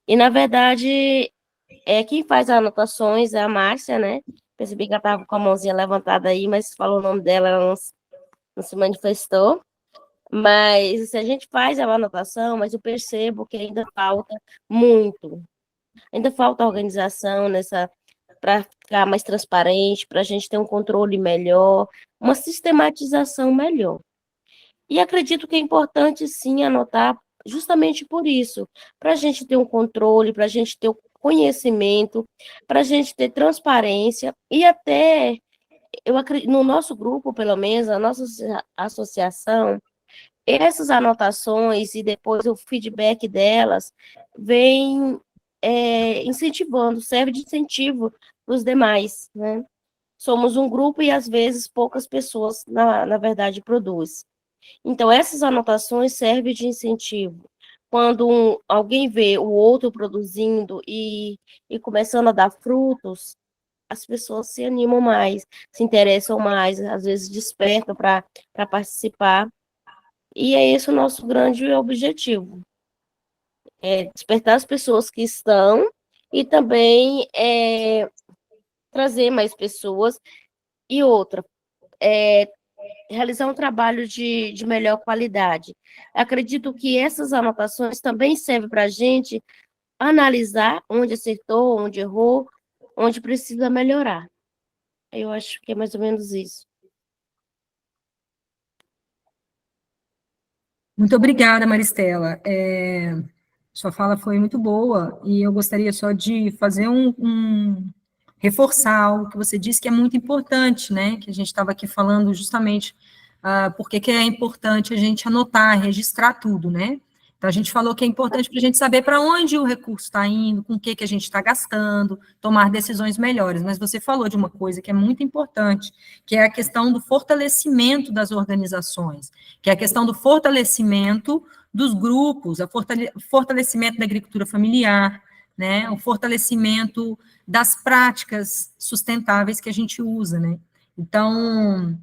E, na verdade, quem faz as anotações é a Márcia, né? Percebi que ela estava com a mãozinha levantada aí, mas falou o nome dela, ela não se manifestou, mas se a gente faz a anotação, mas eu percebo que ainda falta muito, ainda falta organização nessa, para ficar mais transparente, para a gente ter um controle melhor, uma sistematização melhor. E acredito que é importante, sim, anotar justamente por isso, para a gente ter um controle, para a gente ter o conhecimento, para a gente ter transparência e até, eu acredito, no nosso grupo, pelo menos, a nossa associação, essas anotações e depois o feedback delas vem incentivando, serve de incentivo para os demais, né? Somos um grupo e, às vezes, poucas pessoas, na verdade, produzem. Então, essas anotações servem de incentivo. Quando alguém vê o outro produzindo e começando a dar frutos, as pessoas se animam mais, se interessam mais, às vezes despertam para participar. E é esse o nosso grande objetivo. É despertar as pessoas que estão e também trazer mais pessoas. E outra, realizar um trabalho de melhor qualidade. Acredito que essas anotações também servem para a gente analisar onde acertou, onde errou, onde precisa melhorar. Eu acho que é mais ou menos isso. Muito obrigada, Maristela. Sua fala foi muito boa e eu gostaria só de fazer reforçar algo que você disse que é muito importante, né? Que a gente estava aqui falando justamente porque que é importante a gente anotar, registrar tudo, né? Então, a gente falou que é importante para a gente saber para onde o recurso está indo, com o que a gente está gastando, tomar decisões melhores. Mas você falou de uma coisa que é muito importante, que é a questão do fortalecimento das organizações, que é a questão do fortalecimento dos grupos, o fortalecimento da agricultura familiar, né? O fortalecimento das práticas sustentáveis que a gente usa, né? Então,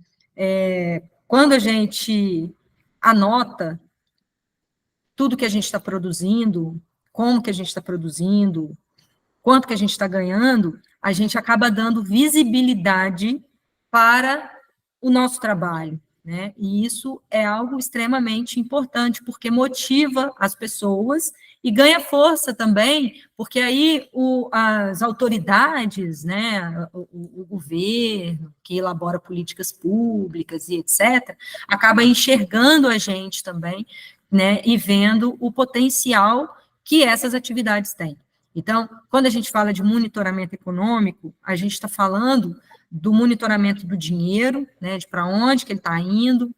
quando a gente anota tudo que a gente está produzindo, como que a gente está produzindo, quanto que a gente está ganhando, a gente acaba dando visibilidade para o nosso trabalho, né? E isso é algo extremamente importante, porque motiva as pessoas e ganha força também, porque aí as autoridades, né, o governo, que elabora políticas públicas e etc., acaba enxergando a gente também, né, e vendo o potencial que essas atividades têm. Então, quando a gente fala de monitoramento econômico, a gente está falando do monitoramento do dinheiro, né, de para onde que ele está indo,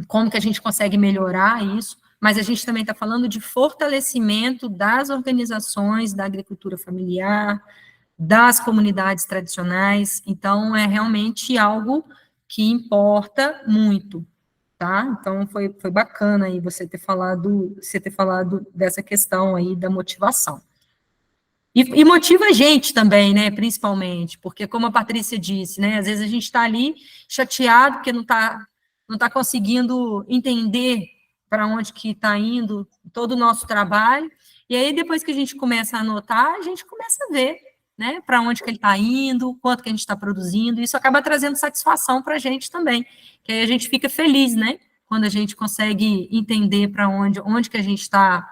como que a gente consegue melhorar isso, mas a gente também está falando de fortalecimento das organizações da agricultura familiar, das comunidades tradicionais, então é realmente algo que importa muito, tá? Então foi bacana aí você ter falado dessa questão aí da motivação. E motiva a gente também, né, principalmente, porque como a Patrícia disse, né, às vezes a gente está ali chateado porque não tá conseguindo entender para onde que está indo todo o nosso trabalho, e aí depois que a gente começa a anotar, a gente começa a ver, né, para onde que ele está indo, quanto que a gente está produzindo, isso acaba trazendo satisfação para a gente também, que aí a gente fica feliz, né, quando a gente consegue entender para onde que a gente está,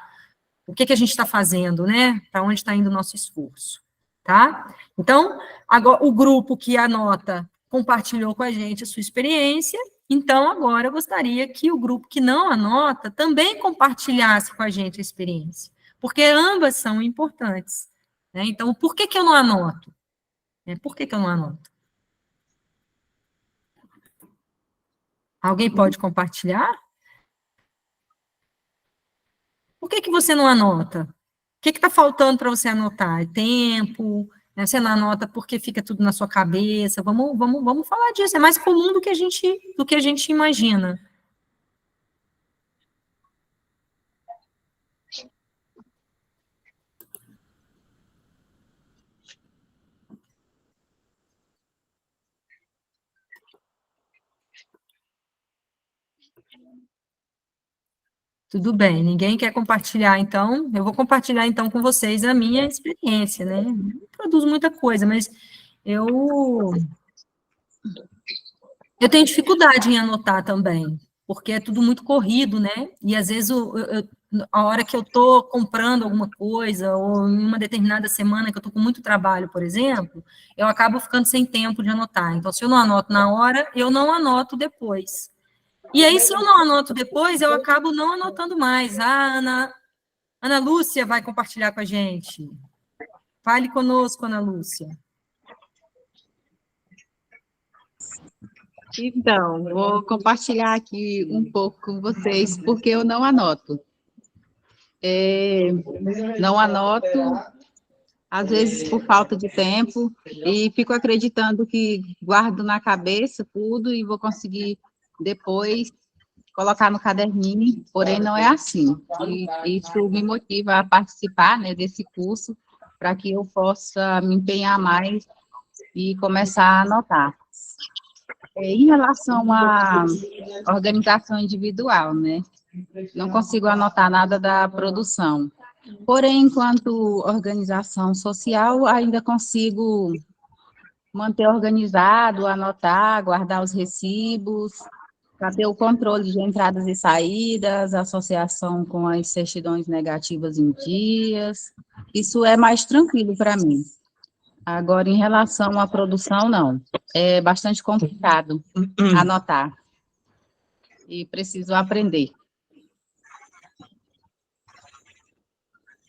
o que a gente está fazendo, né, para onde está indo o nosso esforço, tá? Então, agora, o grupo que anota compartilhou com a gente a sua experiência, então agora eu gostaria que o grupo que não anota também compartilhasse com a gente a experiência, porque ambas são importantes, né? Então, por que eu não anoto? Por que eu não anoto? Alguém pode compartilhar? Por que você não anota? O que está faltando para você anotar? É tempo? Né? Você não anota porque fica tudo na sua cabeça? Vamos falar disso. É mais comum do que a gente imagina. Tudo bem, ninguém quer compartilhar, então, eu vou compartilhar, então, com vocês a minha experiência, né? Não produzo muita coisa, mas eu Eu tenho dificuldade em anotar também, porque é tudo muito corrido, né? E às vezes a hora que eu estou comprando alguma coisa, ou em uma determinada semana que eu estou com muito trabalho, por exemplo, eu acabo ficando sem tempo de anotar. Então, se eu não anoto na hora, eu não anoto depois. E aí, se eu não anoto depois, eu acabo não anotando mais. A Ana Lúcia vai compartilhar com a gente. Fale conosco, Ana Lúcia. Então, vou compartilhar aqui um pouco com vocês, porque eu não anoto. Não anoto, às vezes por falta de tempo, e fico acreditando que guardo na cabeça tudo e vou conseguir depois colocar no caderninho, porém não é assim. E isso me motiva a participar, né, desse curso, para que eu possa me empenhar mais e começar a anotar. Em relação à organização individual, né? Não consigo anotar nada da produção. Porém, enquanto organização social, ainda consigo manter organizado, anotar, guardar os recibos, para ter o controle de entradas e saídas, associação com as certidões negativas em dias. Isso é mais tranquilo para mim. Agora, em relação à produção, não. É bastante complicado anotar. E preciso aprender.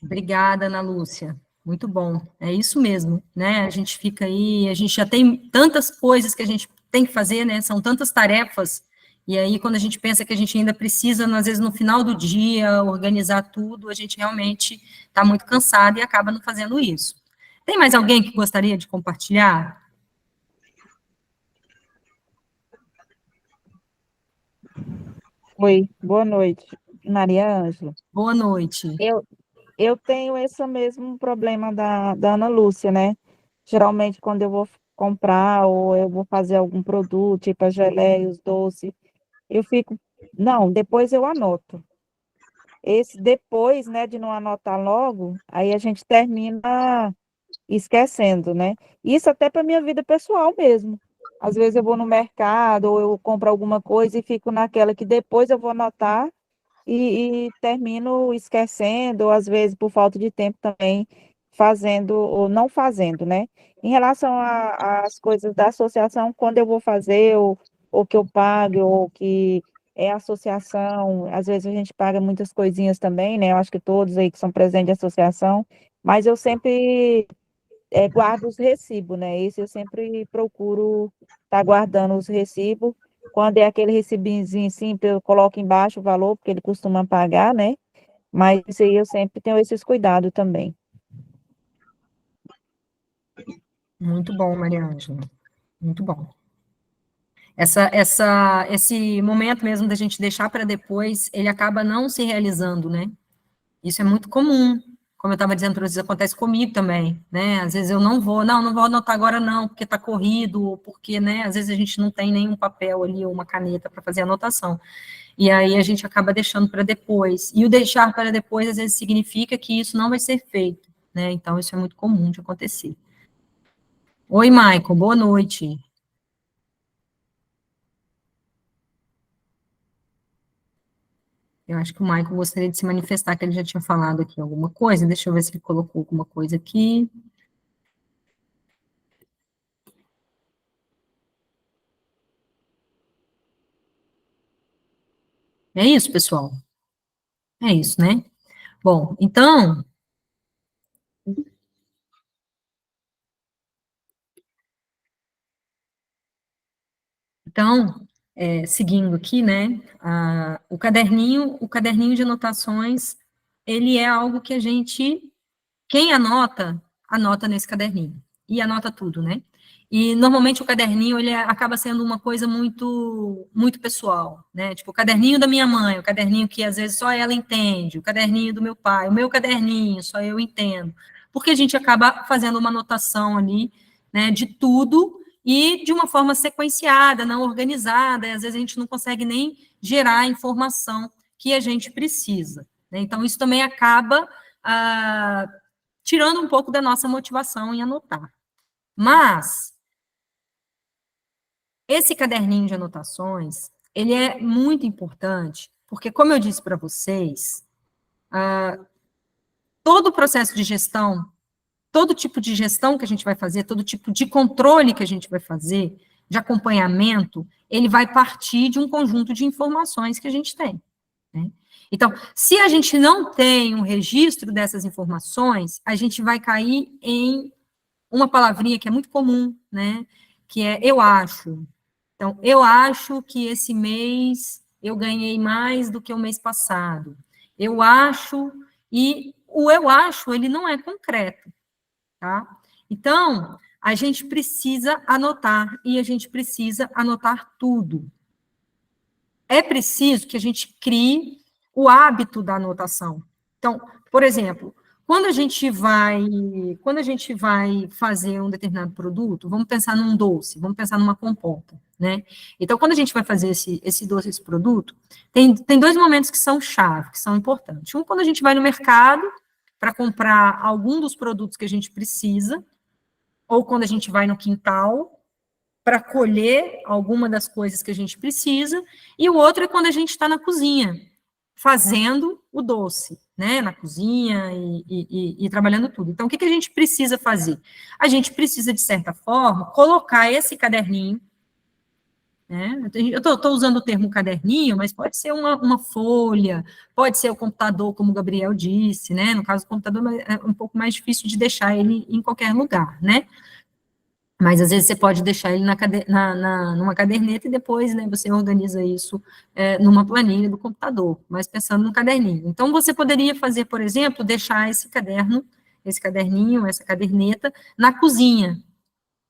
Obrigada, Ana Lúcia. Muito bom. É isso mesmo, né? A gente fica aí, a gente já tem tantas coisas que a gente tem que fazer, né? São tantas tarefas. E aí, quando a gente pensa que a gente ainda precisa, às vezes, no final do dia, organizar tudo, a gente realmente está muito cansado e acaba não fazendo isso. Tem mais alguém que gostaria de compartilhar? Oi, boa noite, Maria Ângela. Boa noite. Eu tenho esse mesmo problema da Ana Lúcia, né? Geralmente, quando eu vou comprar ou eu vou fazer algum produto, tipo as geleias, doces, eu fico, não, depois eu anoto. Esse depois, né, de não anotar logo, aí a gente termina esquecendo, né? Isso até para minha vida pessoal mesmo. Às vezes eu vou no mercado ou eu compro alguma coisa e fico naquela que depois eu vou anotar e termino esquecendo, ou às vezes por falta de tempo também, fazendo ou não fazendo, né? Em relação às coisas da associação, quando eu vou fazer, ou que eu pago, ou que é associação, às vezes a gente paga muitas coisinhas também, né? Eu acho que todos aí que são presentes de associação, mas eu sempre guardo os recibos, né? Esse eu sempre procuro estar guardando os recibos. Quando é aquele recibinho simples, eu coloco embaixo o valor, porque ele costuma pagar, né? Mas isso aí eu sempre tenho esses cuidados também. Muito bom, Maria Ângela. Muito bom. Esse momento mesmo da gente deixar para depois, ele acaba não se realizando, né? Isso é muito comum. Como eu estava dizendo para vocês, acontece comigo também, né? Às vezes eu não vou anotar agora não, porque está corrido, ou porque, né? Às vezes a gente não tem nenhum papel ali ou uma caneta para fazer anotação. E aí a gente acaba deixando para depois. E o deixar para depois, às vezes, significa que isso não vai ser feito, né? Então, isso é muito comum de acontecer. Oi, Maicon, boa noite. Eu acho que o Maicon gostaria de se manifestar, que ele já tinha falado aqui alguma coisa. Deixa eu ver se ele colocou alguma coisa aqui. É isso, pessoal? É isso, né? Bom, então... seguindo aqui, né, o caderninho de anotações, ele é algo que quem anota nesse caderninho, e anota tudo, né? E, normalmente, o caderninho, ele acaba sendo uma coisa muito, muito pessoal, né? Tipo, o caderninho da minha mãe, o caderninho que, às vezes, só ela entende, o caderninho do meu pai, o meu caderninho, só eu entendo. Porque a gente acaba fazendo uma anotação ali, né, de tudo, e de uma forma sequenciada, não organizada, e às vezes a gente não consegue nem gerar a informação que a gente precisa, né? Então, isso também acaba tirando um pouco da nossa motivação em anotar. Mas, esse caderninho de anotações, ele é muito importante, porque, como eu disse para vocês, todo o processo de gestão, todo tipo de gestão que a gente vai fazer, todo tipo de controle que a gente vai fazer, de acompanhamento, ele vai partir de um conjunto de informações que a gente tem, né? Então, se a gente não tem um registro dessas informações, a gente vai cair em uma palavrinha que é muito comum, né? Que é eu acho. Então, eu acho que esse mês eu ganhei mais do que o mês passado. Eu acho, e o eu acho, ele não é concreto, tá? Então, a gente precisa anotar, e a gente precisa anotar tudo. É preciso que a gente crie o hábito da anotação. Então, por exemplo, quando a gente vai fazer um determinado produto, vamos pensar num doce, vamos pensar numa compota, né? Então, quando a gente vai fazer esse doce, esse produto, tem dois momentos que são chave, que são importantes. Um, quando a gente vai no mercado para comprar algum dos produtos que a gente precisa, ou quando a gente vai no quintal para colher alguma das coisas que a gente precisa, e o outro é quando a gente está na cozinha, fazendo o doce, né, na cozinha e trabalhando tudo. Então, o que a gente precisa fazer? A gente precisa, de certa forma, colocar esse caderninho, né, eu estou usando o termo caderninho, mas pode ser uma folha, pode ser o computador, como o Gabriel disse, né, no caso do computador é um pouco mais difícil de deixar ele em qualquer lugar, né, mas às vezes você pode deixar ele numa caderneta e depois, né, você organiza isso numa planilha do computador, mas pensando no caderninho. Então, você poderia fazer, por exemplo, deixar esse caderninho, essa caderneta, na cozinha.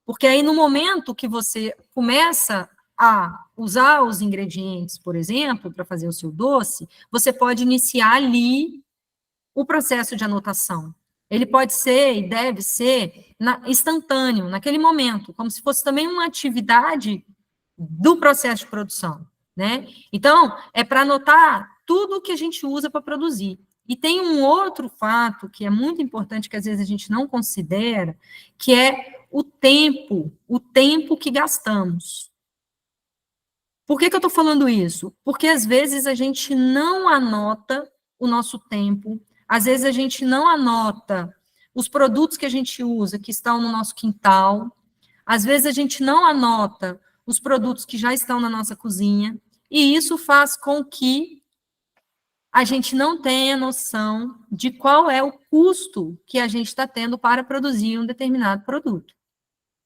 Porque aí, no momento que você começa a usar os ingredientes, por exemplo, para fazer o seu doce, você pode iniciar ali o processo de anotação. Ele pode ser e deve ser instantâneo, naquele momento, como se fosse também uma atividade do processo de produção, né? Então, é para anotar tudo o que a gente usa para produzir. E tem um outro fato que é muito importante, que às vezes a gente não considera, que é o tempo que gastamos. Por que eu estou falando isso? Porque às vezes a gente não anota o nosso tempo, às vezes a gente não anota os produtos que a gente usa, que estão no nosso quintal, às vezes a gente não anota os produtos que já estão na nossa cozinha, e isso faz com que a gente não tenha noção de qual é o custo que a gente está tendo para produzir um determinado produto.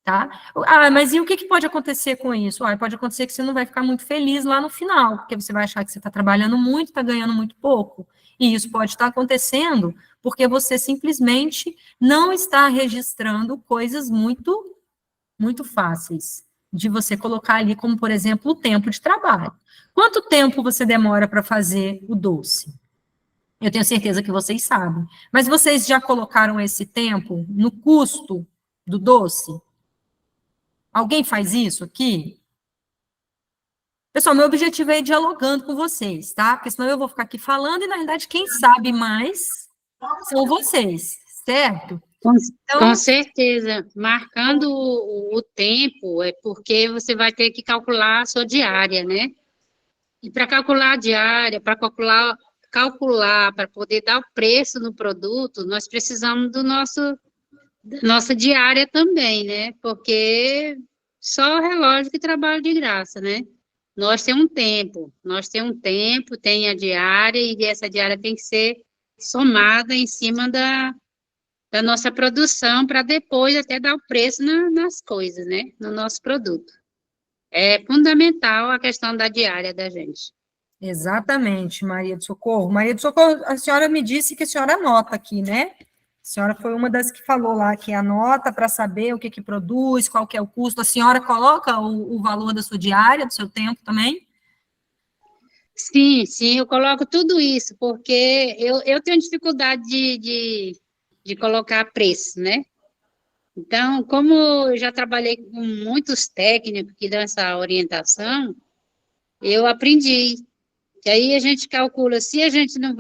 Tá? Mas e o que pode acontecer com isso? Pode acontecer que você não vai ficar muito feliz lá no final, porque você vai achar que você está trabalhando muito, está ganhando muito pouco. E isso pode estar acontecendo porque você simplesmente não está registrando coisas muito, muito fáceis de você colocar ali, como, por exemplo, o tempo de trabalho. Quanto tempo você demora para fazer o doce? Eu tenho certeza que vocês sabem. Mas vocês já colocaram esse tempo no custo do doce? Alguém faz isso aqui? Pessoal, meu objetivo é ir dialogando com vocês, tá? Porque senão eu vou ficar aqui falando e, na verdade, quem sabe mais são vocês, certo? Então, com certeza. Marcando o tempo é porque você vai ter que calcular a sua diária, né? E para calcular a diária, para calcular, para poder dar o preço no produto, nós precisamos da nossa diária também, né? Porque só o relógio que trabalha de graça, né? Nós temos um tempo, tem a diária, e essa diária tem que ser somada em cima da nossa produção, para depois até dar o preço nas coisas, né? No nosso produto. É fundamental a questão da diária da gente. Exatamente, Maria do Socorro. Maria do Socorro, a senhora me disse que a senhora anota aqui, né? A senhora foi uma das que falou lá que anota para saber o que produz, qual que é o custo. A senhora coloca o valor da sua diária, do seu tempo também? Sim, eu coloco tudo isso, porque eu tenho dificuldade de colocar preço, né? Então, como eu já trabalhei com muitos técnicos que dão essa orientação, eu aprendi. E aí a gente calcula, se a gente não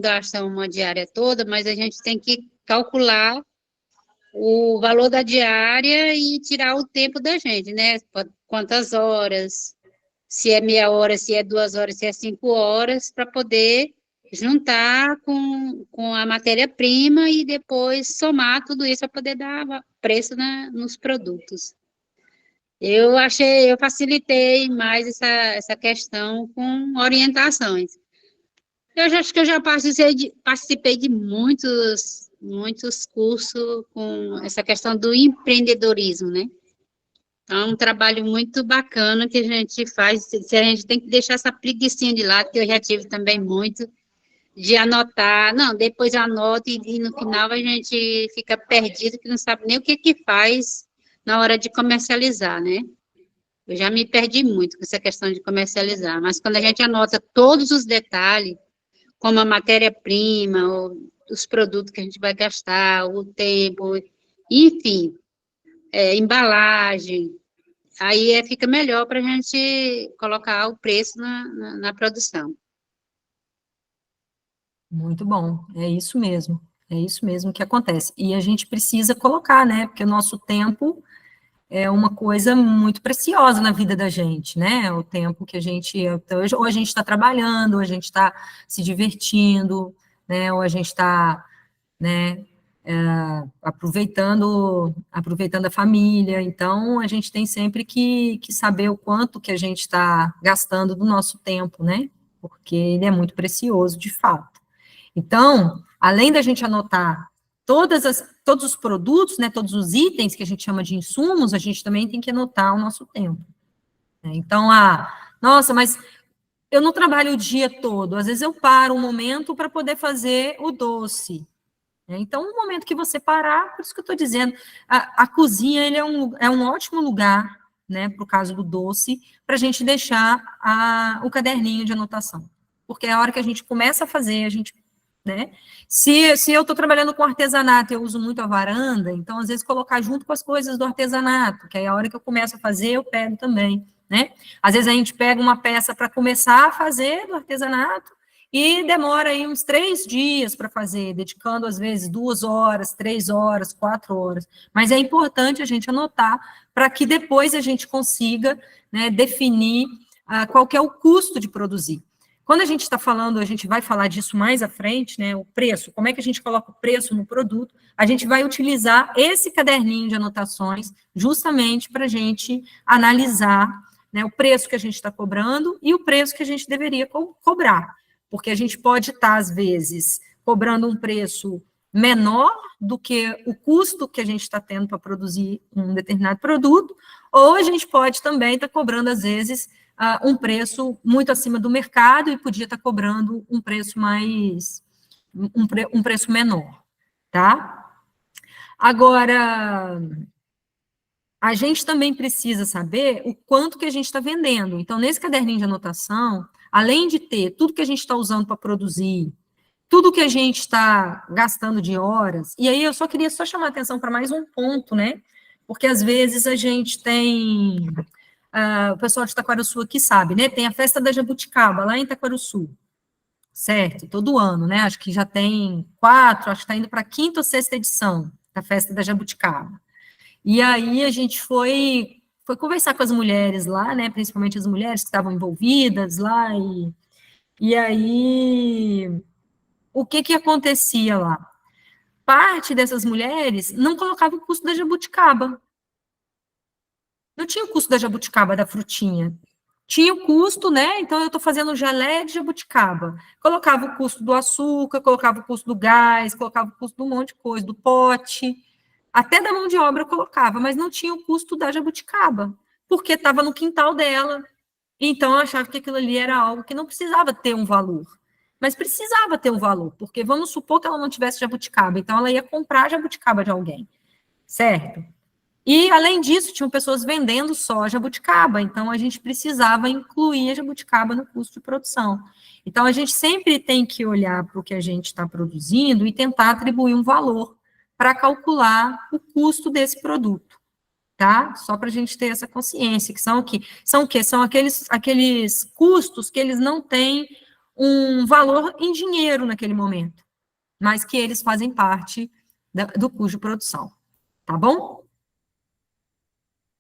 gasta uma diária toda, mas a gente tem que calcular o valor da diária e tirar o tempo da gente, né? Quantas horas, se é meia hora, se é 2 horas, se é 5 horas, para poder juntar com a matéria-prima e depois somar tudo isso para poder dar preço nos produtos. Eu facilitei mais essa questão com orientações. Eu acho que eu já participei de muitos cursos com essa questão do empreendedorismo, né? Então, é um trabalho muito bacana que a gente faz, a gente tem que deixar essa preguicinha de lado, que eu já tive também muito, de anotar, não, depois eu anoto e no final a gente fica perdido, que não sabe nem o que faz na hora de comercializar, né? Eu já me perdi muito com essa questão de comercializar, mas quando a gente anota todos os detalhes, como a matéria-prima, os produtos que a gente vai gastar, o tempo, enfim, embalagem, aí fica melhor para a gente colocar o preço na produção. Muito bom, é isso mesmo que acontece. E a gente precisa colocar, né, porque o nosso tempo é uma coisa muito preciosa na vida da gente, né, o tempo que a gente, ou a gente está trabalhando, ou a gente está se divertindo, né, ou a gente está, né, aproveitando a família, então a gente tem sempre que saber o quanto que a gente está gastando do nosso tempo, né, porque ele é muito precioso, de fato. Então, além da gente anotar todos os produtos, né, todos os itens que a gente chama de insumos, a gente também tem que anotar o nosso tempo. Né? Então, nossa, mas eu não trabalho o dia todo, às vezes eu paro um momento para poder fazer o doce. Né? Então, no momento que você parar, por isso que eu estou dizendo, a cozinha ele é um ótimo lugar, né, para o caso do doce, para a gente deixar o caderninho de anotação. Porque a hora que a gente começa a fazer, a gente né? Se eu estou trabalhando com artesanato, eu uso muito a varanda, então, às vezes, colocar junto com as coisas do artesanato, que aí a hora que eu começo a fazer, eu pego também, né? Às vezes, a gente pega uma peça para começar a fazer do artesanato e demora aí uns 3 dias para fazer, dedicando, às vezes, 2 horas, 3 horas, 4 horas. Mas é importante a gente anotar para que depois a gente consiga, né, definir qual que é o custo de produzir. Quando a gente está falando, a gente vai falar disso mais à frente, né, o preço, como é que a gente coloca o preço no produto, a gente vai utilizar esse caderninho de anotações justamente para a gente analisar, né, o preço que a gente está cobrando e o preço que a gente deveria cobrar, porque a gente pode estar, às vezes, cobrando um preço menor do que o custo que a gente está tendo para produzir um determinado produto, ou a gente pode também estar cobrando, às vezes, um preço muito acima do mercado e podia estar cobrando um preço um preço menor, tá? Agora, a gente também precisa saber o quanto que a gente está vendendo. Então, nesse caderninho de anotação, além de ter tudo que a gente está usando para produzir, tudo que a gente está gastando de horas, e aí eu queria chamar a atenção para mais um ponto, né? Porque às vezes a gente tem... o pessoal de Taquarussu aqui sabe, né? Tem a festa da jabuticaba lá em Taquarussu, certo? Todo ano, né? Acho que já tem 4, acho que está indo para a 5ª ou 6ª edição da festa da jabuticaba. E aí a gente foi conversar com as mulheres lá, né? Principalmente as mulheres que estavam envolvidas lá, e aí o que acontecia lá? Parte dessas mulheres não colocava o custo da jabuticaba. Não tinha o custo da jabuticaba, da frutinha. Tinha o custo, né? Então, eu estou fazendo gelé de jabuticaba. Colocava o custo do açúcar, colocava o custo do gás, colocava o custo de um monte de coisa, do pote. Até da mão de obra eu colocava, mas não tinha o custo da jabuticaba, porque estava no quintal dela. Então, eu achava que aquilo ali era algo que não precisava ter um valor. Mas precisava ter um valor, porque vamos supor que ela não tivesse jabuticaba, então ela ia comprar jabuticaba de alguém, certo? E, além disso, tinham pessoas vendendo só a jabuticaba, então a gente precisava incluir a jabuticaba no custo de produção. Então, a gente sempre tem que olhar para o que a gente está produzindo e tentar atribuir um valor para calcular o custo desse produto, tá? Só para a gente ter essa consciência, que são o quê? São aqueles custos que eles não têm um valor em dinheiro naquele momento, mas que eles fazem parte do custo de produção. tá bom?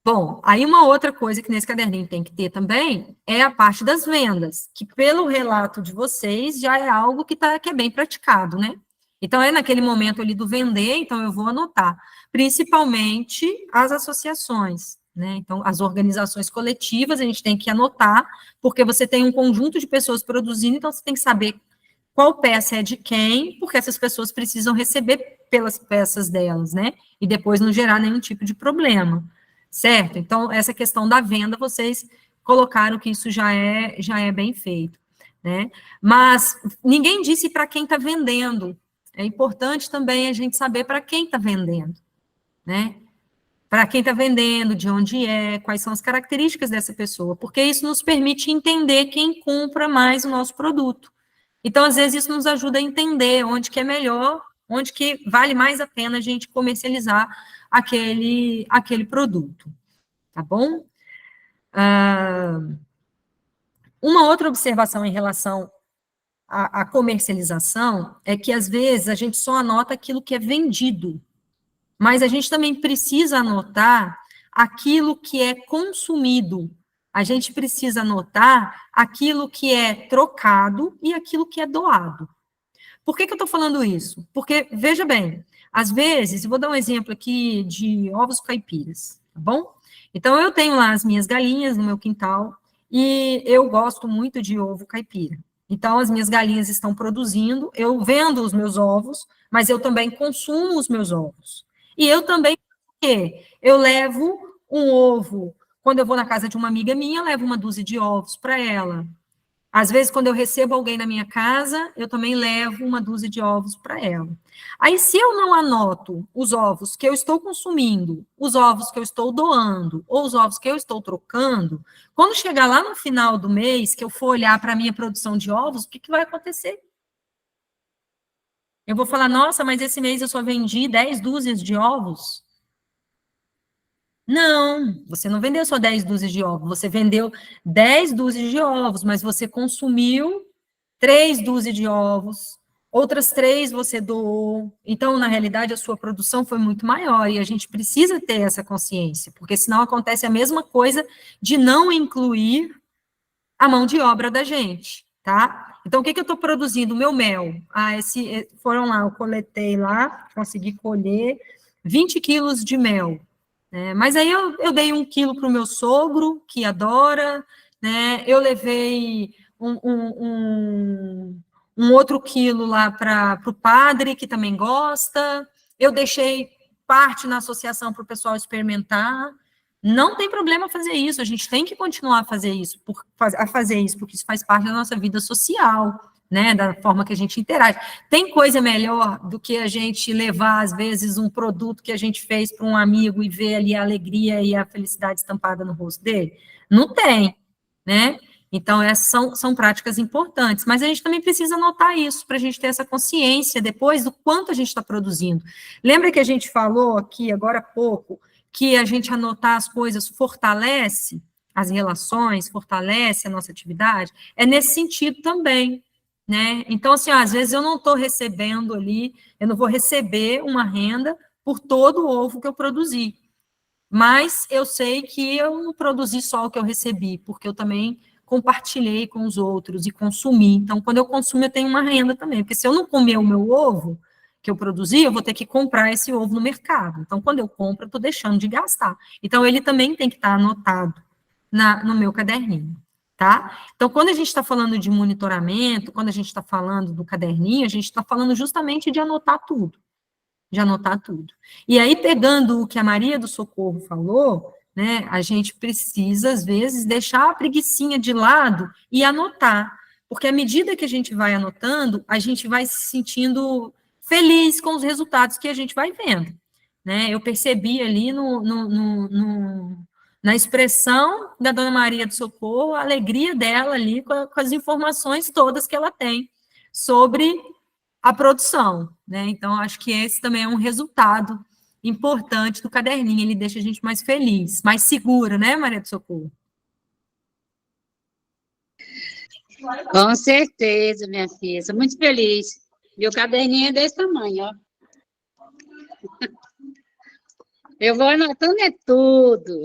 Bom, aí uma outra coisa que nesse caderninho tem que ter também é a parte das vendas, que pelo relato de vocês já é algo que é bem praticado, né? Então, é naquele momento ali do vender, então eu vou anotar, principalmente as associações, né? Então, as organizações coletivas, a gente tem que anotar, porque você tem um conjunto de pessoas produzindo, então você tem que saber qual peça é de quem, porque essas pessoas precisam receber pelas peças delas, né? E depois não gerar nenhum tipo de problema, certo? Então, essa questão da venda, vocês colocaram que isso já é bem feito, né? Mas ninguém disse para quem está vendendo. É importante também a gente saber para quem está vendendo, né? Para quem está vendendo, de onde é, quais são as características dessa pessoa, porque isso nos permite entender quem compra mais o nosso produto. Então, às vezes, isso nos ajuda a entender onde que é melhor, onde que vale mais a pena a gente comercializar aquele produto, tá bom? Uma outra observação em relação à comercialização é que, às vezes, a gente só anota aquilo que é vendido, mas a gente também precisa anotar aquilo que é consumido, a gente precisa anotar aquilo que é trocado e aquilo que é doado. Por que eu estou falando isso? Porque, veja bem, às vezes, eu vou dar um exemplo aqui de ovos caipiras, tá bom? Então, eu tenho lá as minhas galinhas no meu quintal e eu gosto muito de ovo caipira. Então, as minhas galinhas estão produzindo, eu vendo os meus ovos, mas eu também consumo os meus ovos. E eu também, eu levo um ovo, quando eu vou na casa de uma amiga minha, eu levo uma dúzia de ovos para ela. Às vezes, quando eu recebo alguém na minha casa, eu também levo uma dúzia de ovos para ela. Aí, se eu não anoto os ovos que eu estou consumindo, os ovos que eu estou doando, ou os ovos que eu estou trocando, quando chegar lá no final do mês, que eu for olhar para a minha produção de ovos, o que vai acontecer? Eu vou falar, nossa, mas esse mês eu só vendi 10 dúzias de ovos. Não, você não vendeu só 10 dúzias de ovos, você vendeu 10 dúzias de ovos, mas você consumiu 3 dúzias de ovos, outras 3 você doou. Então, na realidade, a sua produção foi muito maior e a gente precisa ter essa consciência, porque senão acontece a mesma coisa de não incluir a mão de obra da gente, tá? Então, o que eu estou produzindo? O meu mel. Foram lá, eu coletei lá, consegui colher 20 quilos de mel. Mas aí eu dei 1 quilo para o meu sogro, que adora, né? Eu levei um outro quilo lá para o padre, que também gosta. Eu deixei parte na associação para o pessoal experimentar. Não tem problema fazer isso, a gente tem que continuar a fazer isso, porque isso faz parte da nossa vida social, né, da forma que a gente interage. Tem coisa melhor do que a gente levar, às vezes, um produto que a gente fez para um amigo e ver ali a alegria e a felicidade estampada no rosto dele? Não tem, né? Então, essas são práticas importantes, mas a gente também precisa anotar isso, para a gente ter essa consciência depois do quanto a gente está produzindo. Lembra que a gente falou aqui, agora há pouco, que a gente anotar as coisas fortalece as relações, fortalece a nossa atividade? É nesse sentido também, né? Então, assim, às vezes eu não estou recebendo ali, eu não vou receber uma renda por todo o ovo que eu produzi, mas eu sei que eu não produzi só o que eu recebi, porque eu também compartilhei com os outros e consumi. Então, quando eu consumo, eu tenho uma renda também, porque se eu não comer o meu ovo que eu produzi, eu vou ter que comprar esse ovo no mercado. Então, quando eu compro, eu estou deixando de gastar. Então, ele também tem que estar anotado no meu caderninho, tá? Então, quando a gente está falando de monitoramento, quando a gente está falando do caderninho, a gente está falando justamente de anotar tudo. De anotar tudo. E aí, pegando o que a Maria do Socorro falou, né, a gente precisa, às vezes, deixar a preguicinha de lado e anotar. Porque à medida que a gente vai anotando, a gente vai se sentindo feliz com os resultados que a gente vai vendo, né? Eu percebi ali na expressão da Dona Maria do Socorro, a alegria dela ali com as informações todas que ela tem sobre a produção, né? Então, acho que esse também é um resultado importante do caderninho, ele deixa a gente mais feliz, mais segura, né, Maria do Socorro? Com certeza, minha filha, sou muito feliz. Meu caderninho é desse tamanho, ó. Eu vou anotando é tudo.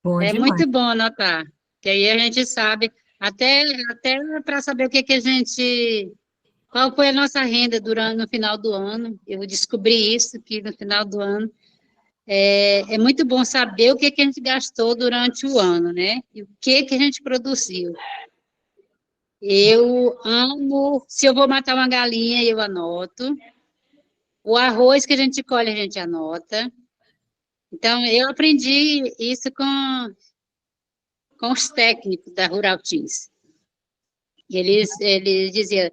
Bom É demais. muito bom anotar, que aí a gente sabe, até para saber o que a gente, qual foi a nossa renda no final do ano. Eu descobri isso, que no final do ano é muito bom saber o que a gente gastou durante o ano, né? E o que a gente produziu. Eu amo, se eu vou matar uma galinha, eu anoto. O arroz que a gente colhe, a gente anota. Então, eu aprendi isso com os técnicos da Rural Teams. Eles diziam,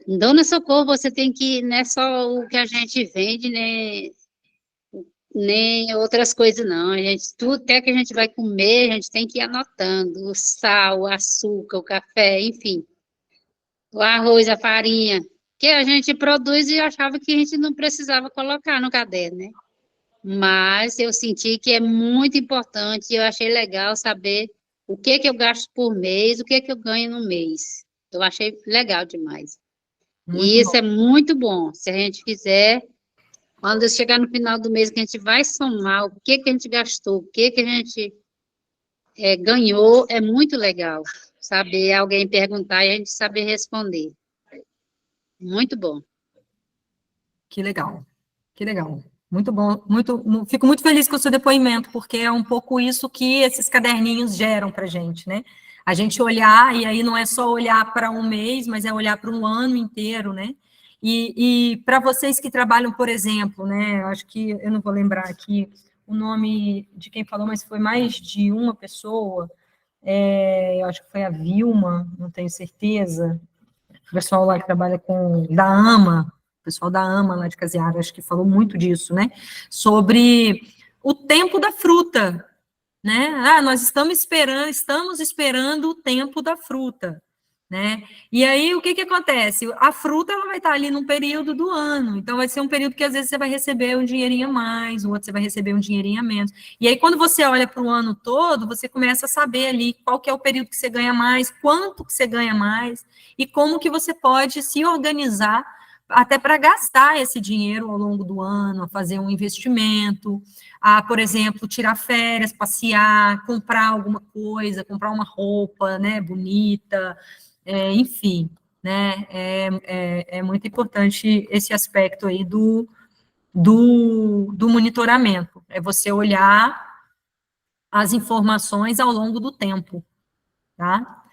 Dona Socorro, você tem que, não é só o que a gente vende, nem outras coisas, não. Tudo até que a gente vai comer, a gente tem que ir anotando, o sal, o açúcar, o café, enfim. O arroz, a farinha, que a gente produz e achava que a gente não precisava colocar no caderno, né? Mas eu senti que é muito importante, eu achei legal saber o que eu gasto por mês, o que eu ganho no mês. Eu achei legal demais. E isso é muito bom. Se a gente fizer, quando chegar no final do mês, que a gente vai somar o que a gente gastou, o que a gente ganhou, é muito legal. Saber alguém perguntar e a gente saber responder. Muito bom. Que legal, que legal. Muito bom, fico muito feliz com o seu depoimento, porque é um pouco isso que esses caderninhos geram para a gente, né? A gente olhar, e aí não é só olhar para um mês, mas é olhar para um ano inteiro, né? E para vocês que trabalham, por exemplo, né? Acho que eu não vou lembrar aqui o nome de quem falou, mas foi mais de uma pessoa. Eu acho que foi a Vilma, não tenho certeza. O pessoal lá que trabalha da AMA, o pessoal da AMA lá de Caseara, acho que falou muito disso, né? Sobre o tempo da fruta, né? Nós estamos esperando o tempo da fruta, né? E aí, o que acontece? A fruta, ela vai estar ali num período do ano, então vai ser um período que às vezes você vai receber um dinheirinho a mais, o outro você vai receber um dinheirinho a menos. E aí, quando você olha para o ano todo, você começa a saber ali qual que é o período que você ganha mais, quanto que você ganha mais, e como que você pode se organizar até para gastar esse dinheiro ao longo do ano, a fazer um investimento, a, por exemplo, tirar férias, passear, comprar alguma coisa, comprar uma roupa, né, bonita, enfim, né, é muito importante esse aspecto aí do monitoramento, é você olhar as informações ao longo do tempo, tá?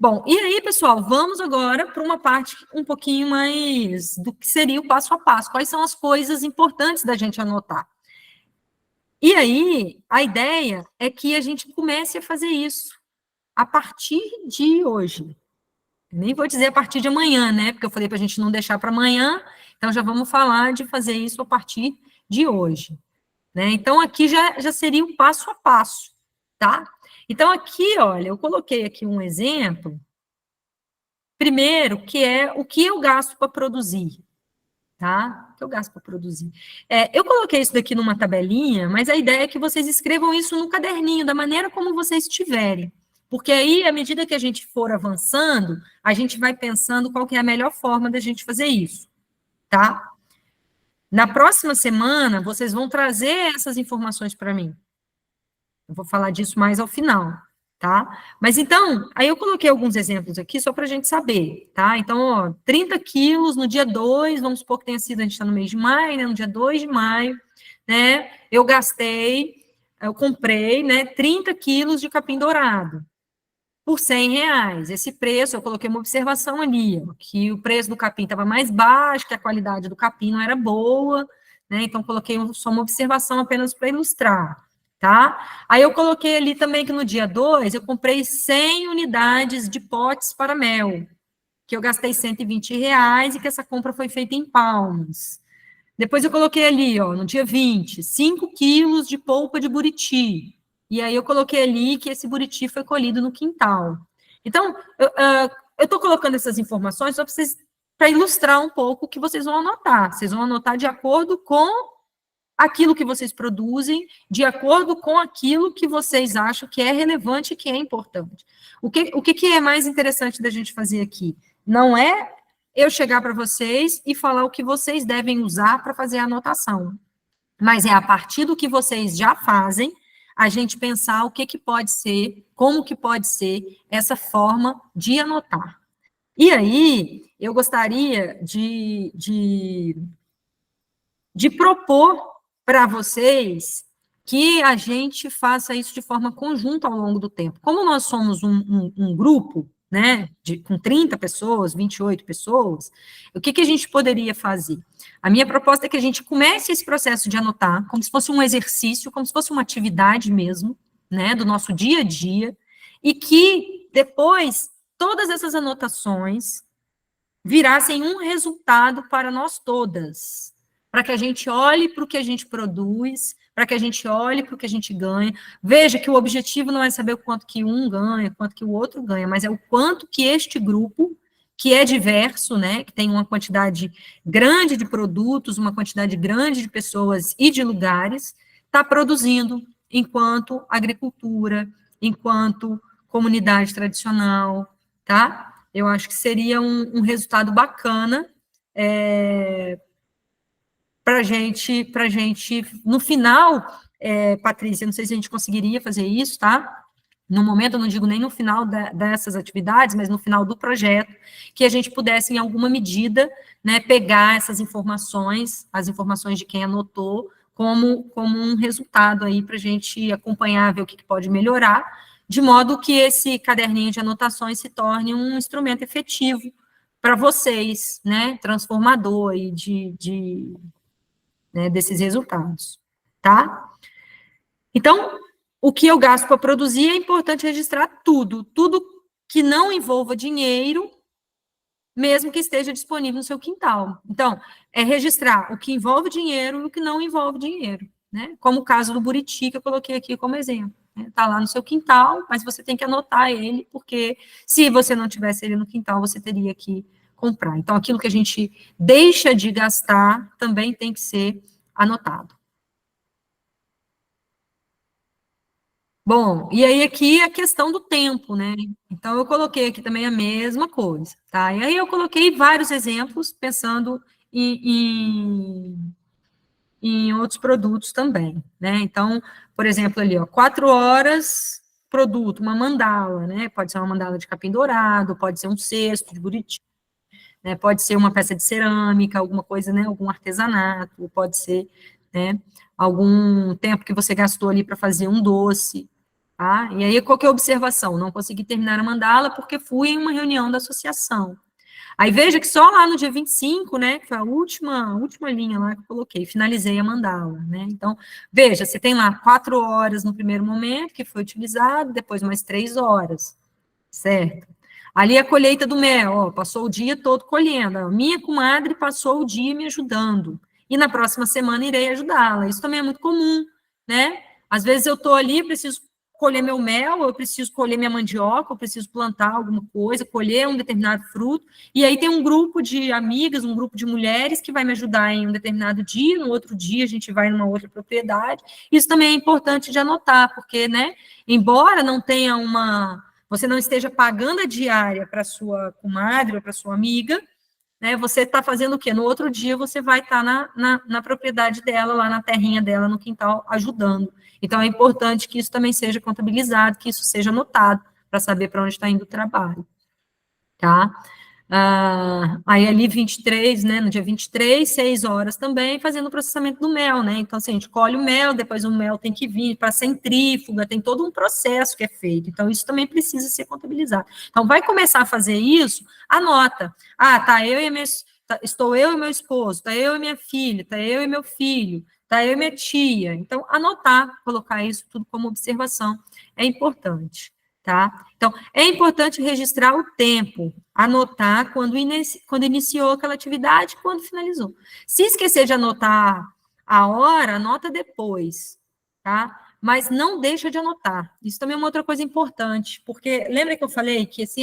Bom, e aí, pessoal, vamos agora para uma parte um pouquinho mais do que seria o passo a passo. Quais são as coisas importantes da gente anotar? E aí, a ideia é que a gente comece a fazer isso a partir de hoje. Nem vou dizer a partir de amanhã, né? Porque eu falei para a gente não deixar para amanhã, então já vamos falar de fazer isso a partir de hoje, né? Então, aqui já seria um passo a passo, tá? Então, aqui, olha, eu coloquei aqui um exemplo. Primeiro, que é o que eu gasto para produzir, tá? O que eu gasto para produzir. Eu coloquei isso daqui numa tabelinha, mas a ideia é que vocês escrevam isso no caderninho, da maneira como vocês tiverem. Porque aí, à medida que a gente for avançando, a gente vai pensando qual que é a melhor forma da gente fazer isso, tá? Na próxima semana, vocês vão trazer essas informações para mim. Eu vou falar disso mais ao final, tá? Mas então, aí eu coloquei alguns exemplos aqui só para a gente saber, tá? Então, ó, 30 quilos no dia 2, vamos supor que tenha sido, a gente está no mês de maio, né? No dia 2 de maio, né? Eu comprei, né? 30 quilos de capim dourado por R$100. Esse preço, eu coloquei uma observação ali, ó, que o preço do capim estava mais baixo, que a qualidade do capim não era boa, né? Então, coloquei só uma observação apenas para ilustrar. Tá? Aí eu coloquei ali também que no dia 2 eu comprei 100 unidades de potes para mel, que eu gastei R$120 e que essa compra foi feita em Palmas. Depois eu coloquei ali, ó, no dia 20, 5 quilos de polpa de buriti. E aí eu coloquei ali que esse buriti foi colhido no quintal. Então, eu estou colocando essas informações só para ilustrar um pouco o que vocês vão anotar. Vocês vão anotar de acordo com aquilo que vocês produzem, de acordo com aquilo que vocês acham que é relevante e que é importante. O que é mais interessante da gente fazer aqui? Não é eu chegar para vocês e falar o que vocês devem usar para fazer a anotação. mas é a partir do que vocês já fazem, a gente pensar o que pode ser, como que pode ser essa forma de anotar. E aí, eu gostaria de propor para vocês que a gente faça isso de forma conjunta ao longo do tempo. Como nós somos um grupo, né, com 30 pessoas, 28 pessoas, o que a gente poderia fazer? A minha proposta é que a gente comece esse processo de anotar, como se fosse um exercício, como se fosse uma atividade mesmo, né, do nosso dia a dia, e que depois todas essas anotações virassem um resultado para nós todas, para que a gente olhe para o que a gente produz, para que a gente olhe para o que a gente ganha. Veja que o objetivo não é saber o quanto que um ganha, quanto que o outro ganha, mas é o quanto que este grupo, que é diverso, né, que tem uma quantidade grande de produtos, uma quantidade grande de pessoas e de lugares, está produzindo enquanto agricultura, enquanto comunidade tradicional, tá? Eu acho que seria um resultado bacana para gente, no final, Patrícia, não sei se a gente conseguiria fazer isso, tá? No momento, eu não digo nem no final dessas atividades, mas no final do projeto, que a gente pudesse, em alguma medida, né, pegar essas informações, as informações de quem anotou, como um resultado aí para a gente acompanhar, ver o que pode melhorar, de modo que esse caderninho de anotações se torne um instrumento efetivo para vocês, né, transformador aí né, desses resultados, tá? Então, o que eu gasto para produzir é importante registrar tudo que não envolva dinheiro, mesmo que esteja disponível no seu quintal. Então, é registrar o que envolve dinheiro e o que não envolve dinheiro, né? Como o caso do buriti, que eu coloquei aqui como exemplo. Está lá no seu quintal, mas você tem que anotar ele, porque se você não tivesse ele no quintal, você teria que comprar. Então, aquilo que a gente deixa de gastar também tem que ser anotado. Bom, e aí aqui a questão do tempo, né? Então, eu coloquei aqui também a mesma coisa, tá? E aí eu coloquei vários exemplos, pensando em outros produtos também, né? Então, por exemplo, ali, ó, 4 horas, produto, uma mandala, né? Pode ser uma mandala de capim dourado, pode ser um cesto de buriti, né? Pode ser uma peça de cerâmica, alguma coisa, né? Algum artesanato, pode ser, né? Algum tempo que você gastou ali para fazer um doce, tá? E aí, qual que é a observação? Não consegui terminar a mandala porque fui em uma reunião da associação. Aí veja que só lá no dia 25, né, que foi a última linha lá que eu coloquei, finalizei a mandala, né? Então, veja, você tem lá 4 horas no primeiro momento, que foi utilizado, depois mais 3 horas, certo? Ali a colheita do mel, ó, passou o dia todo colhendo, a minha comadre passou o dia me ajudando, e na próxima semana irei ajudá-la, isso também é muito comum, né? Às vezes eu estou ali, preciso colher meu mel, eu preciso colher minha mandioca, eu preciso plantar alguma coisa, colher um determinado fruto, e aí tem um grupo de amigas, um grupo de mulheres que vai me ajudar em um determinado dia, no outro dia a gente vai numa outra propriedade. Isso também é importante de anotar, porque, né, embora não tenha você não esteja pagando a diária para sua comadre ou para sua amiga, né, você está fazendo o quê? No outro dia você vai estar na propriedade dela, lá na terrinha dela, no quintal, ajudando. Então, é importante que isso também seja contabilizado, que isso seja anotado, para saber para onde está indo o trabalho, tá? Aí, ali, 23, né, no dia 23, 6 horas também, fazendo o processamento do mel, né? Então, assim, a gente colhe o mel, depois o mel tem que vir para centrífuga, tem todo um processo que é feito. Então, isso também precisa ser contabilizado. Então, vai começar a fazer isso, anota. Estou eu e meu esposo, tá eu e minha filha, tá eu e meu filho, tá eu e minha tia. Então, anotar, colocar isso tudo como observação é importante, tá? Então, é importante registrar o tempo, anotar quando iniciou aquela atividade, quando finalizou. Se esquecer de anotar a hora, anota depois, tá? Mas não deixa de anotar. Isso também é uma outra coisa importante, porque lembra que eu falei que, assim,